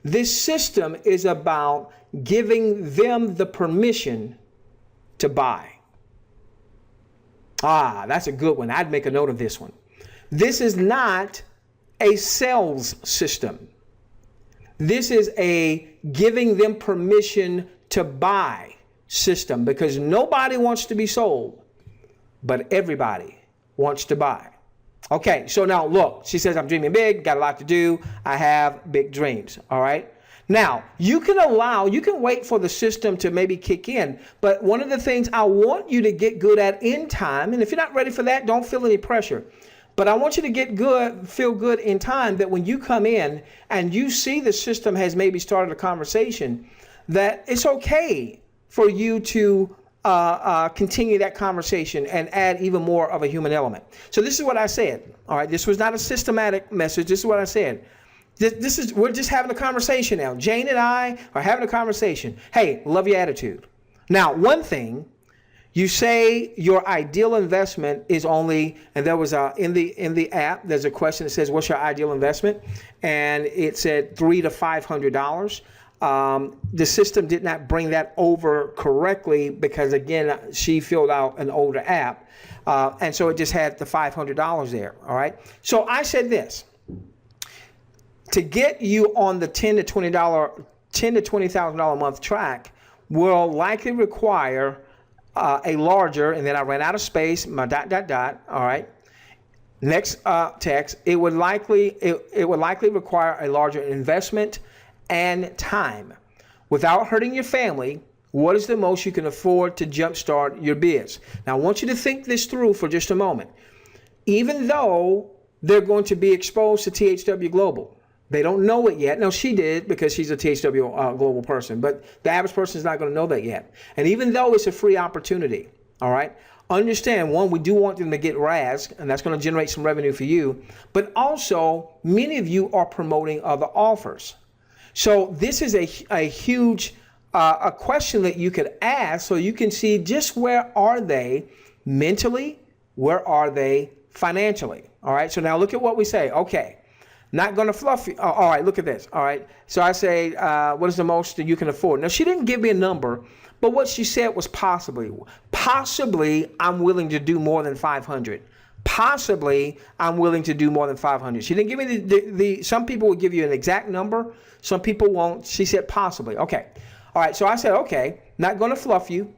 This system is about giving them the permission to buy. Ah, that's a good one. I'd make a note of this one. This is not a sales system. This is a giving them permission to buy system, because nobody wants to be sold, but everybody wants to buy. Okay, so now look, she says, I'm dreaming big, got a lot to do, I have big dreams, all right? Now, you can wait for the system to maybe kick in, but one of the things I want you to get good at in time, and if you're not ready for that, don't feel any pressure. But I want you to feel good in time, that when you come in and you see the system has maybe started a conversation, that it's okay for you to continue that conversation and add even more of a human element. So this is what I said. All right, this was not a systematic message. This is what I said. We're just having a conversation now. Jane and I are having a conversation. Hey, love your attitude. Now, one thing. You say your ideal investment is only, and there was in the app, there's a question that says, what's your ideal investment? And it said $300 to $500. The system did not bring that over correctly because, again, she filled out an older app. And so it just had the $500 there, all right? So I said this, to get you on the $10,000 to $20,000 a month track will likely require a larger, and then I ran out of space, my ... all right. Next text, it would likely require a larger investment and time. Without hurting your family, what is the most you can afford to jumpstart your biz? Now, I want you to think this through for just a moment. Even though they're going to be exposed to THW Global, they don't know it yet. No, she did, because she's a THW Global person, but the average person is not going to know that yet. And even though it's a free opportunity, all right, understand, one, we do want them to get RAS, and that's going to generate some revenue for you, but also many of you are promoting other offers. So this is a huge a question that you could ask, so you can see just where are they mentally, where are they financially, all right? So now look at what we say. Okay. Not going to fluff you. All right, look at this. All right. So I say, what is the most that you can afford? Now, she didn't give me a number, but what she said was possibly, I'm willing to do more than 500. Possibly, I'm willing to do more than 500. She didn't give me the some people will give you an exact number. Some people won't. She said possibly. Okay. All right. So I said, okay, not going to fluff you.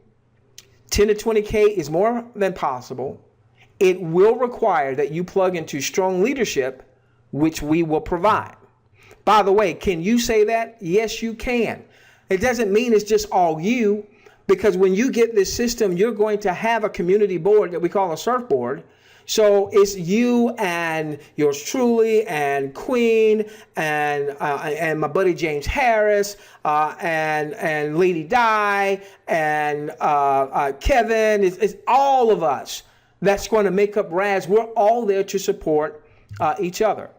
10 to 20K is more than possible. It will require that you plug into strong leadership, which we will provide. By the way, can you say that? Yes, you can. It doesn't mean it's just all you, because when you get this system, you're going to have a community board that we call a surfboard. So it's you and yours truly and Queen and my buddy James Harris and Lady Di and Kevin. It's all of us that's going to make up RAS. We're all there to support each other.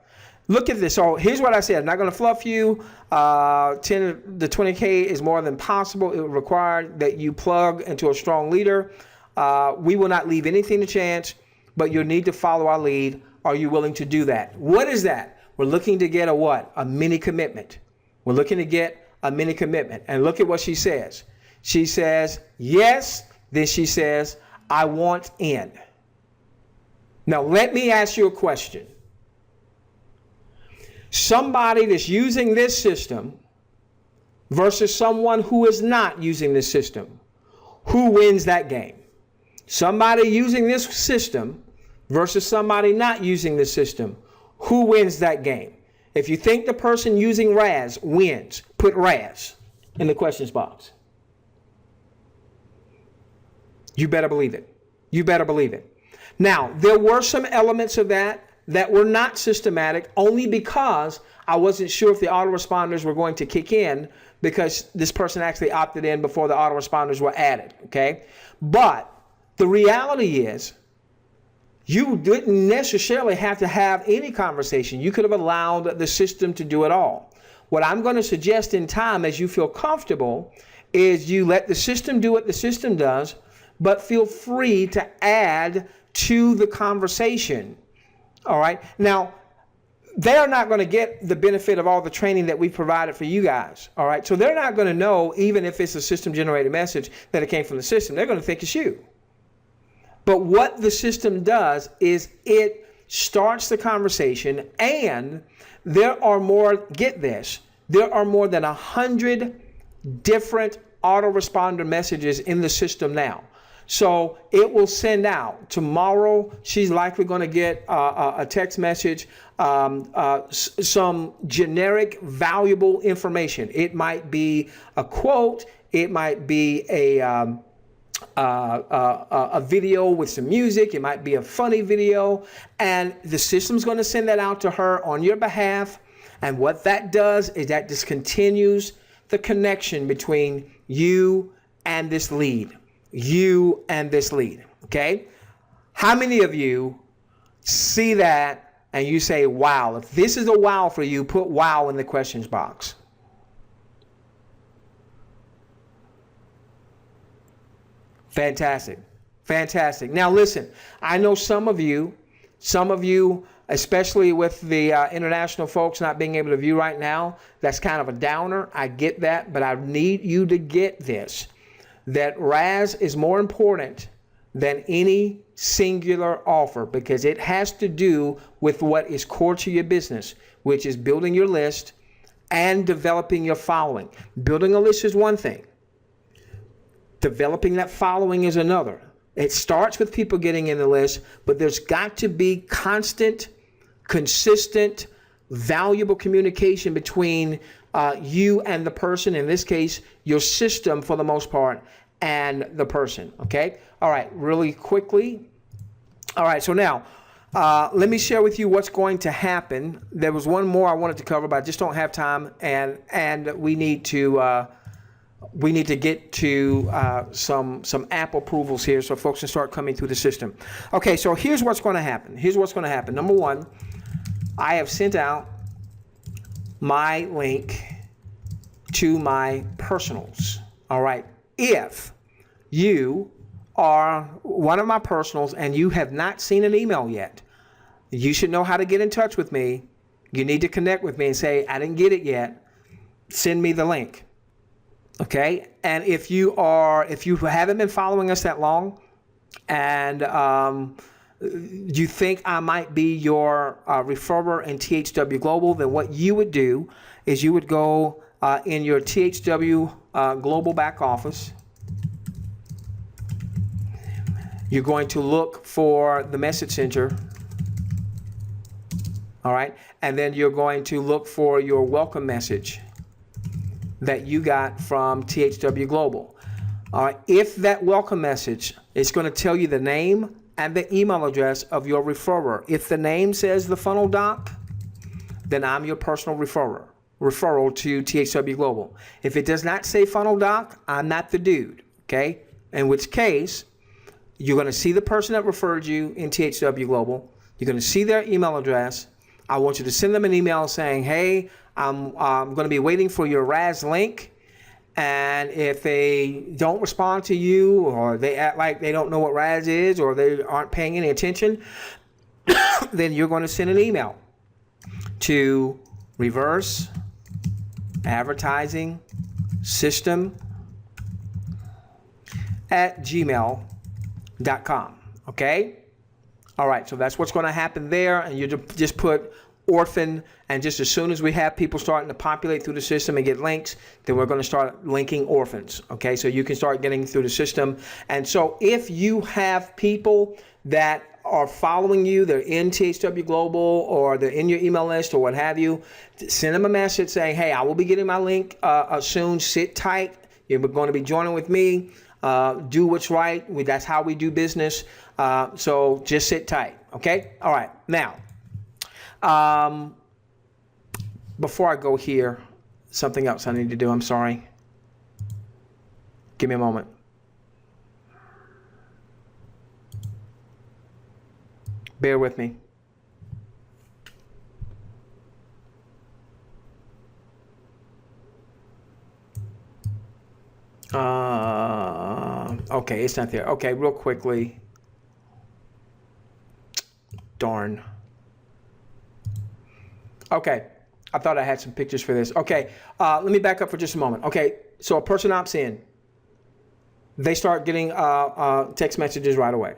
Look at this. So here's what I said. I'm not going to fluff you. 10 to 20K is more than possible. It will require that you plug into a strong leader. We will not leave anything to chance, but you'll need to follow our lead. Are you willing to do that? What is that? We're looking to get a what? A mini commitment. We're looking to get a mini commitment. And look at what she says. She says, yes. Then she says, I want in. Now, let me ask you a question. Somebody that's using this system versus someone who is not using this system, who wins that game? Somebody using this system versus somebody not using the system, who wins that game? If you think the person using RAS wins, put RAS in the questions box. You better believe it. You better believe it. Now, there were some elements of that were not systematic, only because I wasn't sure if the autoresponders were going to kick in, because this person actually opted in before the autoresponders were added, okay? But the reality is, you didn't necessarily have to have any conversation. You could have allowed the system to do it all. What I'm going to suggest in time, as you feel comfortable, is you let the system do what the system does, but feel free to add to the conversation. All right. Now, they're not going to get the benefit of all the training that we provided for you guys. All right. So they're not going to know, even if it's a system generated message, that it came from the system. They're going to think it's you. But what the system does is it starts the conversation, and there are more, get this, there are more than 100 different autoresponder messages in the system now. So it will send out tomorrow. She's likely going to get a text message, some generic valuable information. It might be a quote. It might be a video with some music. It might be a funny video, and the system's going to send that out to her on your behalf. And what that does is that just continues the connection between you and this lead. You and this lead, okay? How many of you see that and you say, wow? If this is a wow for you, put wow in the questions box. Fantastic. Fantastic. Now listen, I know some of you, especially with the international folks not being able to view right now, that's kind of a downer. I get that, but I need you to get this, that RAS is more important than any singular offer, because it has to do with what is core to your business, which is building your list and developing your following. Building a list is one thing. Developing that following is another. It starts with people getting in the list, but there's got to be constant, consistent, valuable communication between you and the person, in this case, your system for the most part, and the person, okay? All right, really quickly. All right, so now, let me share with you what's going to happen. There was one more I wanted to cover, but I just don't have time, and we need to get to some app approvals here so folks can start coming through the system. Okay, so here's what's going to happen. Here's what's going to happen. Number one, I have sent out my link to my personals. All right, if you are one of my personals and you have not seen an email yet, you should know how to get in touch with me. You need to connect with me and say, I didn't get it yet. Send me the link. Okay, and if you haven't been following us that long, and you think I might be your referrer in THW Global, then what you would do is you would go in your THW Global back office. You're going to look for the message center. All right, and then you're going to look for your welcome message that you got from THW Global. All right, if that welcome message is going to tell you the name and the email address of your referrer. If the name says The Funnel Doc, then I'm your personal referral to THW Global. If it does not say Funnel Doc, I'm not the dude, okay? In which case, you're going to see the person that referred you in THW Global. You're going to see their email address. I want you to send them an email saying, hey, I'm going to be waiting for your RAS link. And if they don't respond to you, or they act like they don't know what RAS is, or they aren't paying any attention, then you're going to send an email to reverse advertising system at gmail.com. Okay? All right, so that's what's going to happen there. And you just put orphan, and just as soon as we have people starting to populate through the system and get links, then we're going to start linking orphans. Okay, so you can start getting through the system. And so if you have people that are following you, they're in THW Global, or they're in your email list, or what have you, send them a message saying, hey, I will be getting my link soon. Sit tight. You're going to be joining with me. Do what's right. That's how we do business. So just sit tight. Okay? All right. Now, before I go here, something else I need to do. I'm sorry. Give me a moment. Bear with me. Okay, it's not there. Okay, real quickly. Darn. Okay, I thought I had some pictures for this. Okay, let me back up for just a moment. Okay, so a person opts in. They start getting text messages right away.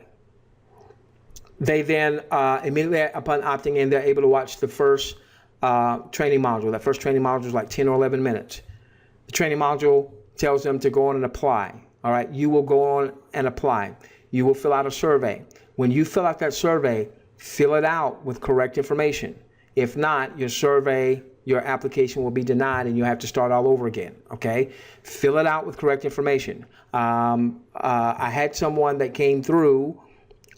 They then, immediately upon opting in, they're able to watch the first training module. That first training module is like 10 or 11 minutes. The training module tells them to go on and apply. All right, you will go on and apply. You will fill out a survey. When you fill out that survey, fill it out with correct information. If not, your survey, your application will be denied and you have to start all over again, okay? Fill it out with correct information. I had someone that came through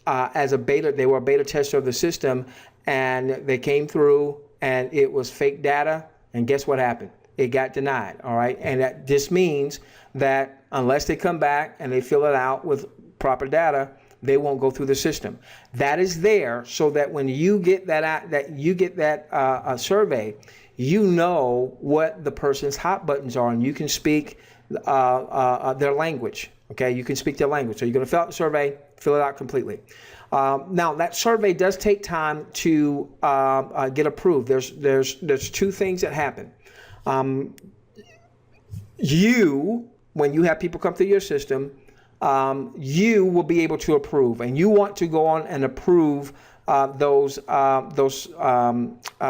as a beta, they were a beta tester of the system, and they came through and it was fake data, and guess what happened? It got denied, all right? And that just means that unless they come back and they fill it out with proper data, they won't go through the system. That is there so that when you get that survey, you know what the person's hot buttons are, and you can speak their language. Okay, you can speak their language. So you're going to fill out the survey, fill it out completely. Now that survey does take time to get approved. There's two things that happen. When you have people come through your system, you will be able to approve, and you want to go on and approve those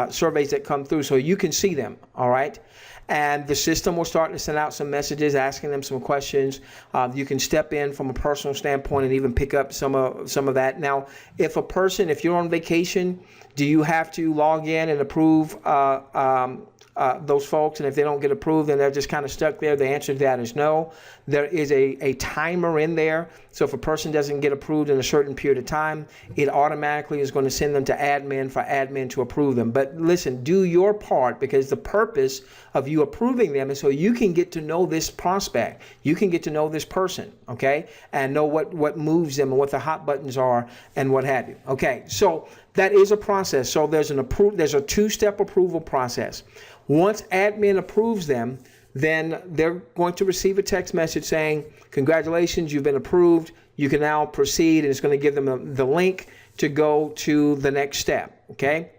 surveys that come through so you can see them, all right? And the system will start to send out some messages asking them some questions. You can step in from a personal standpoint and even pick up some of that. Now, if you're on vacation, do you have to log in and approve those folks? And if they don't get approved, then they're just kind of stuck there. The answer to that is no. There is a timer in there. So if a person doesn't get approved in a certain period of time, it automatically is going to send them to admin for admin to approve them. But listen, do your part, because the purpose of you approving them is so you can get to know this prospect. You can get to know this person, okay? And know what moves them and what the hot buttons are and what have you. Okay, so that is a process. So there's a two-step approval process. Once admin approves them, then they're going to receive a text message saying, congratulations, you've been approved. You can now proceed, and it's going to give them the link to go to the next step, okay?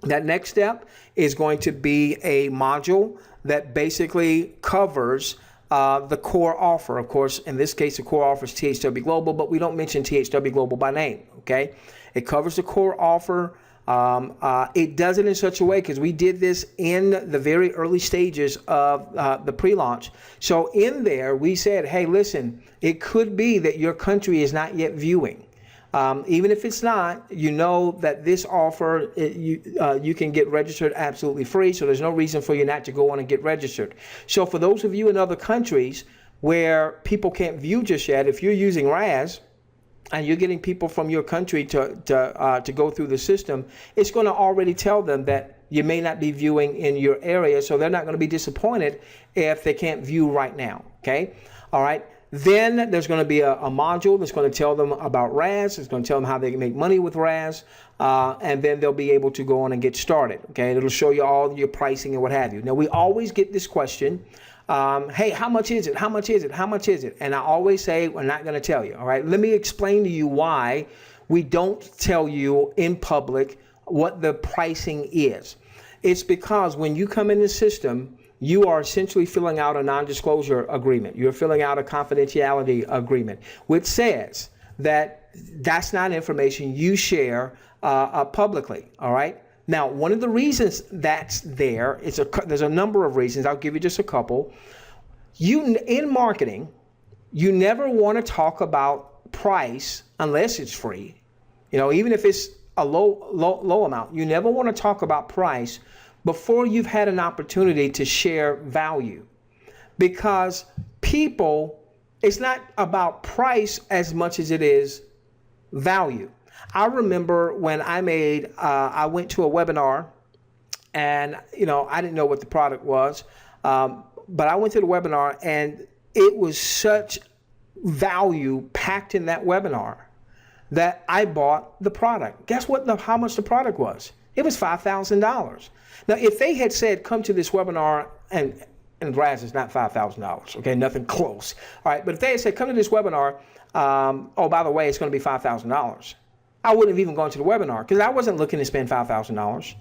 That next step is going to be a module that basically covers the core offer. Of course, in this case, the core offer is THW Global, but we don't mention THW Global by name, okay? It covers the core offer. It does it in such a way, because we did this in the very early stages of the pre-launch. So in there, we said, hey, listen, it could be that your country is not yet viewing. Even if it's not, you know that this offer, you can get registered absolutely free. So there's no reason for you not to go on and get registered. So for those of you in other countries where people can't view just yet, if you're using RAS, and you're getting people from your country to go through the system, it's going to already tell them that you may not be viewing in your area, so they're not going to be disappointed if they can't view right now, okay? All right. Then there's going to be a module that's going to tell them about RAS. It's going to tell them how they can make money with RAS, and then they'll be able to go on and get started, okay? It'll show you all your pricing and what have you. Now, we always get this question, hey, how much is it? How much is it? How much is it? And I always say, we're not going to tell you, all right? Let me explain to you why we don't tell you in public what the pricing is. It's because when you come in the system, you are essentially filling out a non-disclosure agreement. You're filling out a confidentiality agreement, which says that that's not information you share publicly, all right? Now, one of the reasons that's there, there's a number of reasons. I'll give you just a couple. In marketing, you never want to talk about price unless it's free. Even if it's a low amount, you never want to talk about price before you've had an opportunity to share value, because it's not about price as much as it is value. I remember when I went to a webinar, and I didn't know what the product was, but I went to the webinar and it was such value packed in that webinar that I bought the product. Guess how much the product was? It was $5,000. Now, if they had said, come to this webinar, and RAS is not $5,000, okay, nothing close. All right, but if they had said, come to this webinar, oh, by the way, it's going to be $5,000, I wouldn't have even gone to the webinar because I wasn't looking to spend $5,000.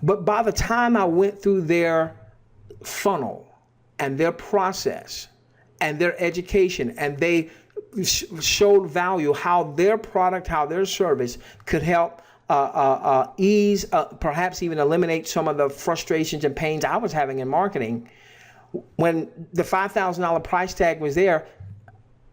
But by the time I went through their funnel and their process and their education, and they showed value, how their product, how their service could help ease, perhaps even eliminate some of the frustrations and pains I was having in marketing. When the $5,000 price tag was there,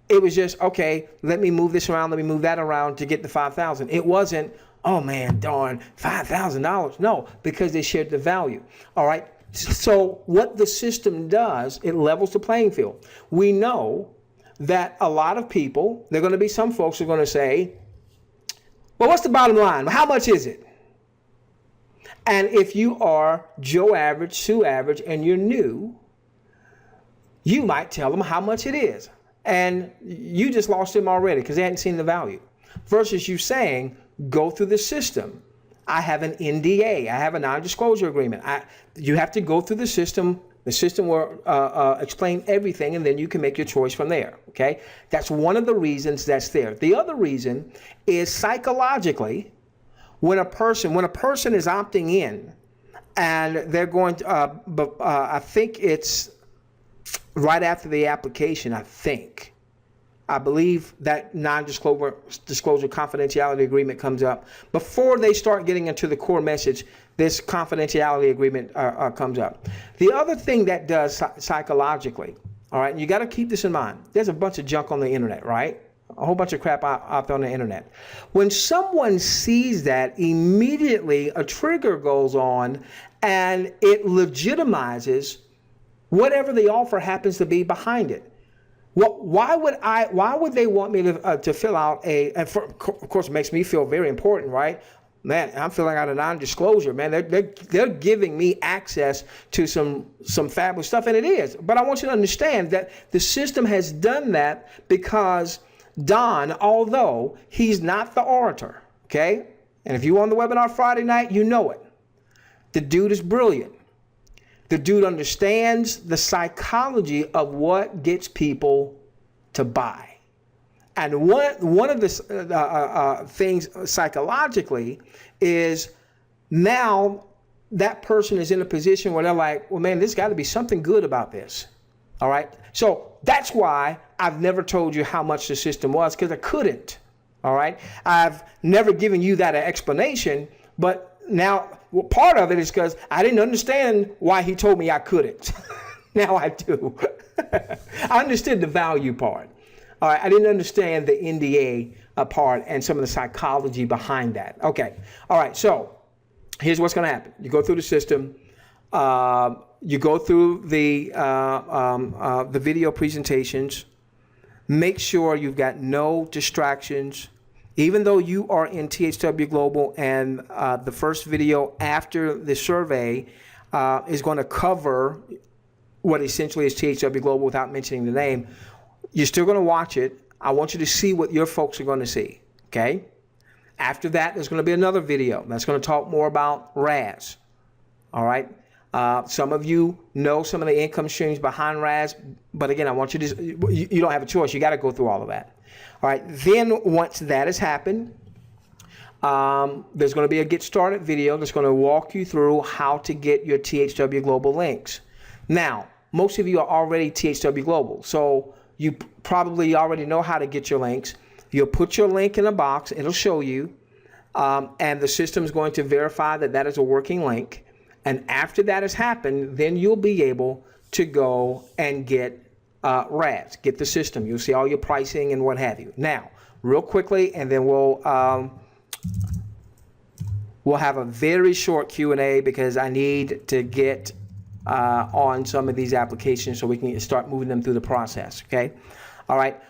it was just, okay, let me move this around, let me move that around to get the $5,000. It wasn't, oh man, darn, $5,000. No, because they shared the value. All right. So what the system does, it levels the playing field. We know that a lot of people, there are going to be some folks who are going to say, well, what's the bottom line? How much is it? And if you are Joe Average, Sue Average, and you're new, you might tell them how much it is. And you just lost them already because they hadn't seen the value. Versus you saying, go through the system. I have an NDA. I have a non-disclosure agreement. You have to go through the system. The system will explain everything, and then you can make your choice from there, okay? That's one of the reasons that's there. The other reason is psychologically, when a person is opting in, and they're going to, I think it's right after the application, I believe that non-disclosure confidentiality agreement comes up. Before they start getting into the core message, this confidentiality agreement comes up. The other thing that does psychologically, all right, and you got to keep this in mind, there's a bunch of junk on the internet, right? A whole bunch of crap out there on the internet. When someone sees that, immediately a trigger goes on and it legitimizes whatever the offer happens to be behind it. Well, why would they want me to fill out of course it makes me feel very important, right? Man, I'm filling out a non-disclosure, man. They're giving me access to some fabulous stuff, and it is. But I want you to understand that the system has done that because Don, although he's not the orator, okay? And if you were on the webinar Friday night, you know it. The dude is brilliant. The dude understands the psychology of what gets people to buy. And one of the things psychologically is now that person is in a position where they're like, well, man, there's got to be something good about this. All right. So that's why I've never told you how much the system was, because I couldn't. All right. I've never given you that explanation, but now part of it is because I didn't understand why he told me I couldn't. Now I do. I understood the value part. All right, I didn't understand the NDA part and some of the psychology behind that. Okay, all right, so here's what's going to happen. You go through the system. You go through the video presentations. Make sure you've got no distractions. Even though you are in THW Global, and the first video after the survey is going to cover what essentially is THW Global without mentioning the name, you're still going to watch it. I want you to see what your folks are going to see, okay? After that, there's going to be another video that's going to talk more about RAS, all right? Some of you know some of the income streams behind RAS, but again, I want you to, you don't have a choice. You got to go through all of that. All right, then once that has happened, there's going to be a get started video that's going to walk you through how to get your THW Global links. Now, most of you are already THW Global, so you probably already know how to get your links. You'll put your link in a box, it'll show you, and the system is going to verify that that is a working link. And after that has happened, then you'll be able to go and get RAS, get the system. You'll see all your pricing and what have you. Now, real quickly, and then we'll have a very short Q&A because I need to get on some of these applications so we can start moving them through the process, okay? All right.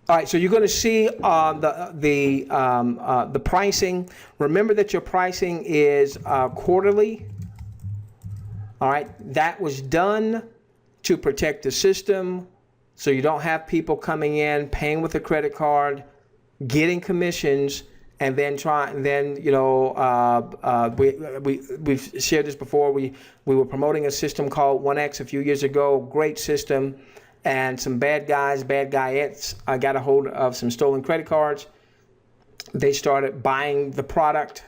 All right, so you're going to see the pricing. Remember that your pricing is quarterly. All right, that was done to protect the system, so you don't have people coming in, paying with a credit card, getting commissions, and then we've shared this before. We were promoting a system called 1X a few years ago. Great system. And some bad guyettes got a hold of some stolen credit cards. They started buying the product,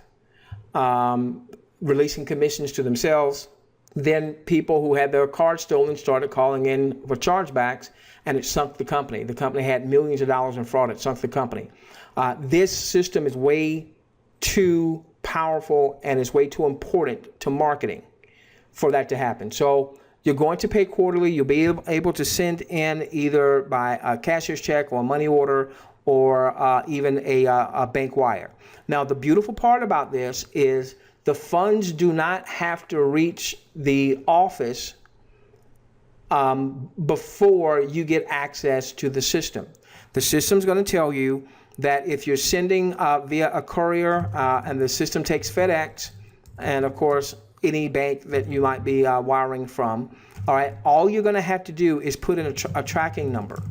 releasing commissions to themselves. Then people who had their cards stolen started calling in for chargebacks, and it sunk the company. The company had millions of dollars in fraud. It sunk the company. This system is way too powerful, and it's way too important to marketing for that to happen. So you're going to pay quarterly. You'll be able to send in either by a cashier's check or a money order or even a bank wire. Now, the beautiful part about this is the funds do not have to reach the office before you get access to the system. The system's going to tell you that if you're sending via a courier and the system takes FedEx, and of course, any bank that you might be wiring from, all right, all you're going to have to do is put in a tracking number.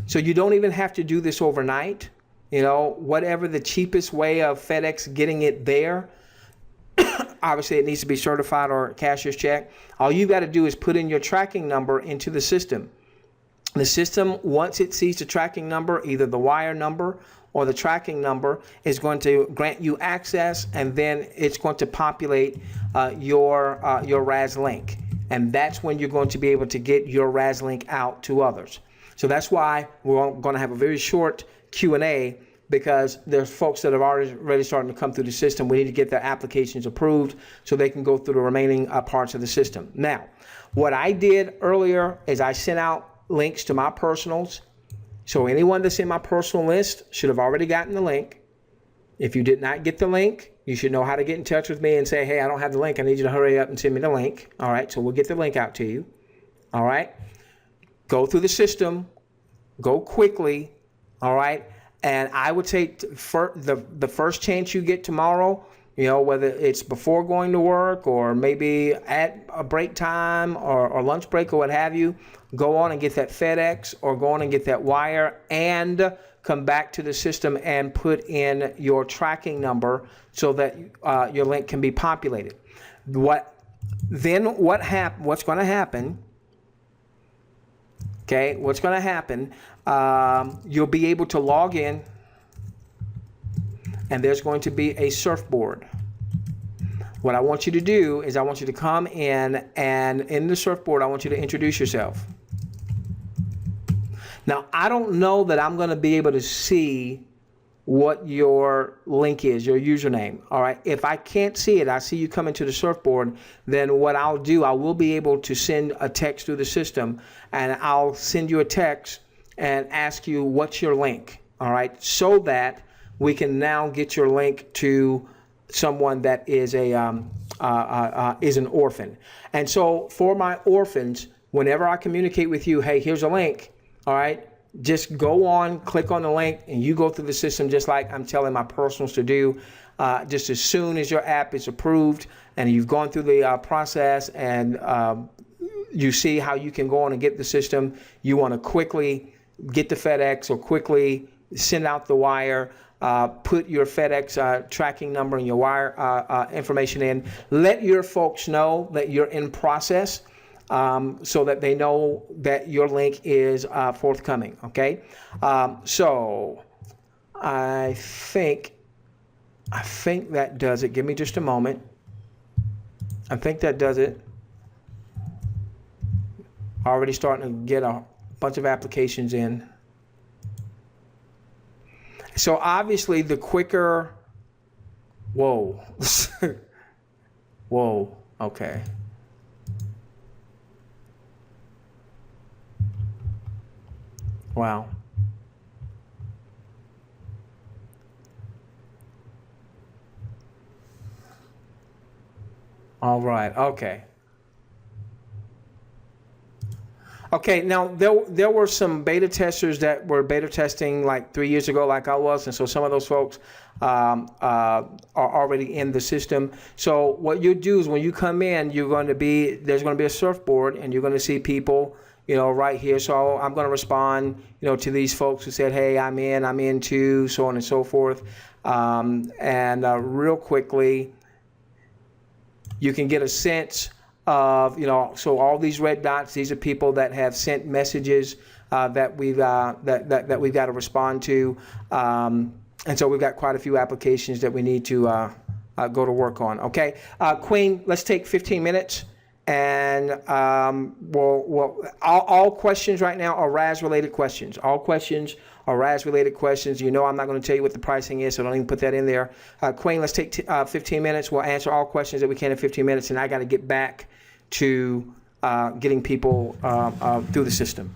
So you don't even have to do this overnight. You know, whatever the cheapest way of FedEx getting it there, obviously it needs to be certified or cashier's check. All you've got to do is put in your tracking number into the system. The system, once it sees the tracking number, either the wire number or the tracking number, is going to grant you access, and then it's going to populate your RAS link. And that's when you're going to be able to get your RAS link out to others. So that's why we're going to have a very short Q&A, because there's folks that have already starting to come through the system. We need to get their applications approved so they can go through the remaining parts of the system. Now, what I did earlier is I sent out links to my personals. So anyone that's in my personal list should have already gotten the link. If you did not get the link, you should know how to get in touch with me and say, hey, I don't have the link. I need you to hurry up and send me the link. All right, so we'll get the link out to you. All right, go through the system, go quickly. All right, and I would say the first chance you get tomorrow, you know, whether it's before going to work or maybe at a break time or lunch break or what have you, go on and get that FedEx or go on and get that wire and come back to the system and put in your tracking number so that your link can be populated. What's going to happen? Okay, what's going to happen? You'll be able to log in, and there's going to be a surfboard. What I want you to do is I want you to come in, and in the surfboard, I want you to introduce yourself. Now, I don't know that I'm going to be able to see what your link is, your username. All right. If I can't see it, I see you coming to the surfboard, then what I'll do, I will be able to send a text through the system, and I'll send you a text and ask you what's your link. All right. So that we can now get your link to someone that is an orphan. And so for my orphans, whenever I communicate with you, hey, here's a link, all right, just go on, click on the link, and you go through the system just like I'm telling my personals to do. Just as soon as your app is approved and you've gone through the process and you see how you can go on and get the system, you want to quickly get the FedEx or quickly send out the wire, put your FedEx tracking number and your wire information in. Let your folks know that you're in process so that they know that your link is forthcoming, okay? So I think that does it. Give me just a moment. I think that does it. Already starting to get a bunch of applications in. So obviously the quicker, whoa, whoa, okay. Wow. All right, okay. Okay, now there were some beta testers that were beta testing like 3 years ago, like I was, and so some of those folks are already in the system. So what you do is when you come in, there's going to be a surfboard, and you're going to see people, right here. So I'm going to respond, to these folks who said, hey, I'm in too, so on and so forth, and real quickly, you can get a sense of, so all these red dots, these are people that have sent messages that we've that we've got to respond to, and so we've got quite a few applications that we need to go to work on. Okay, Queen, let's take 15 minutes, and all questions right now are RAS related questions. All questions are RAS related questions. I'm not going to tell you what the pricing is, so don't even put that in there. Queen, let's take 15 minutes. We'll answer all questions that we can in 15 minutes, and I got to get back to getting people through the system.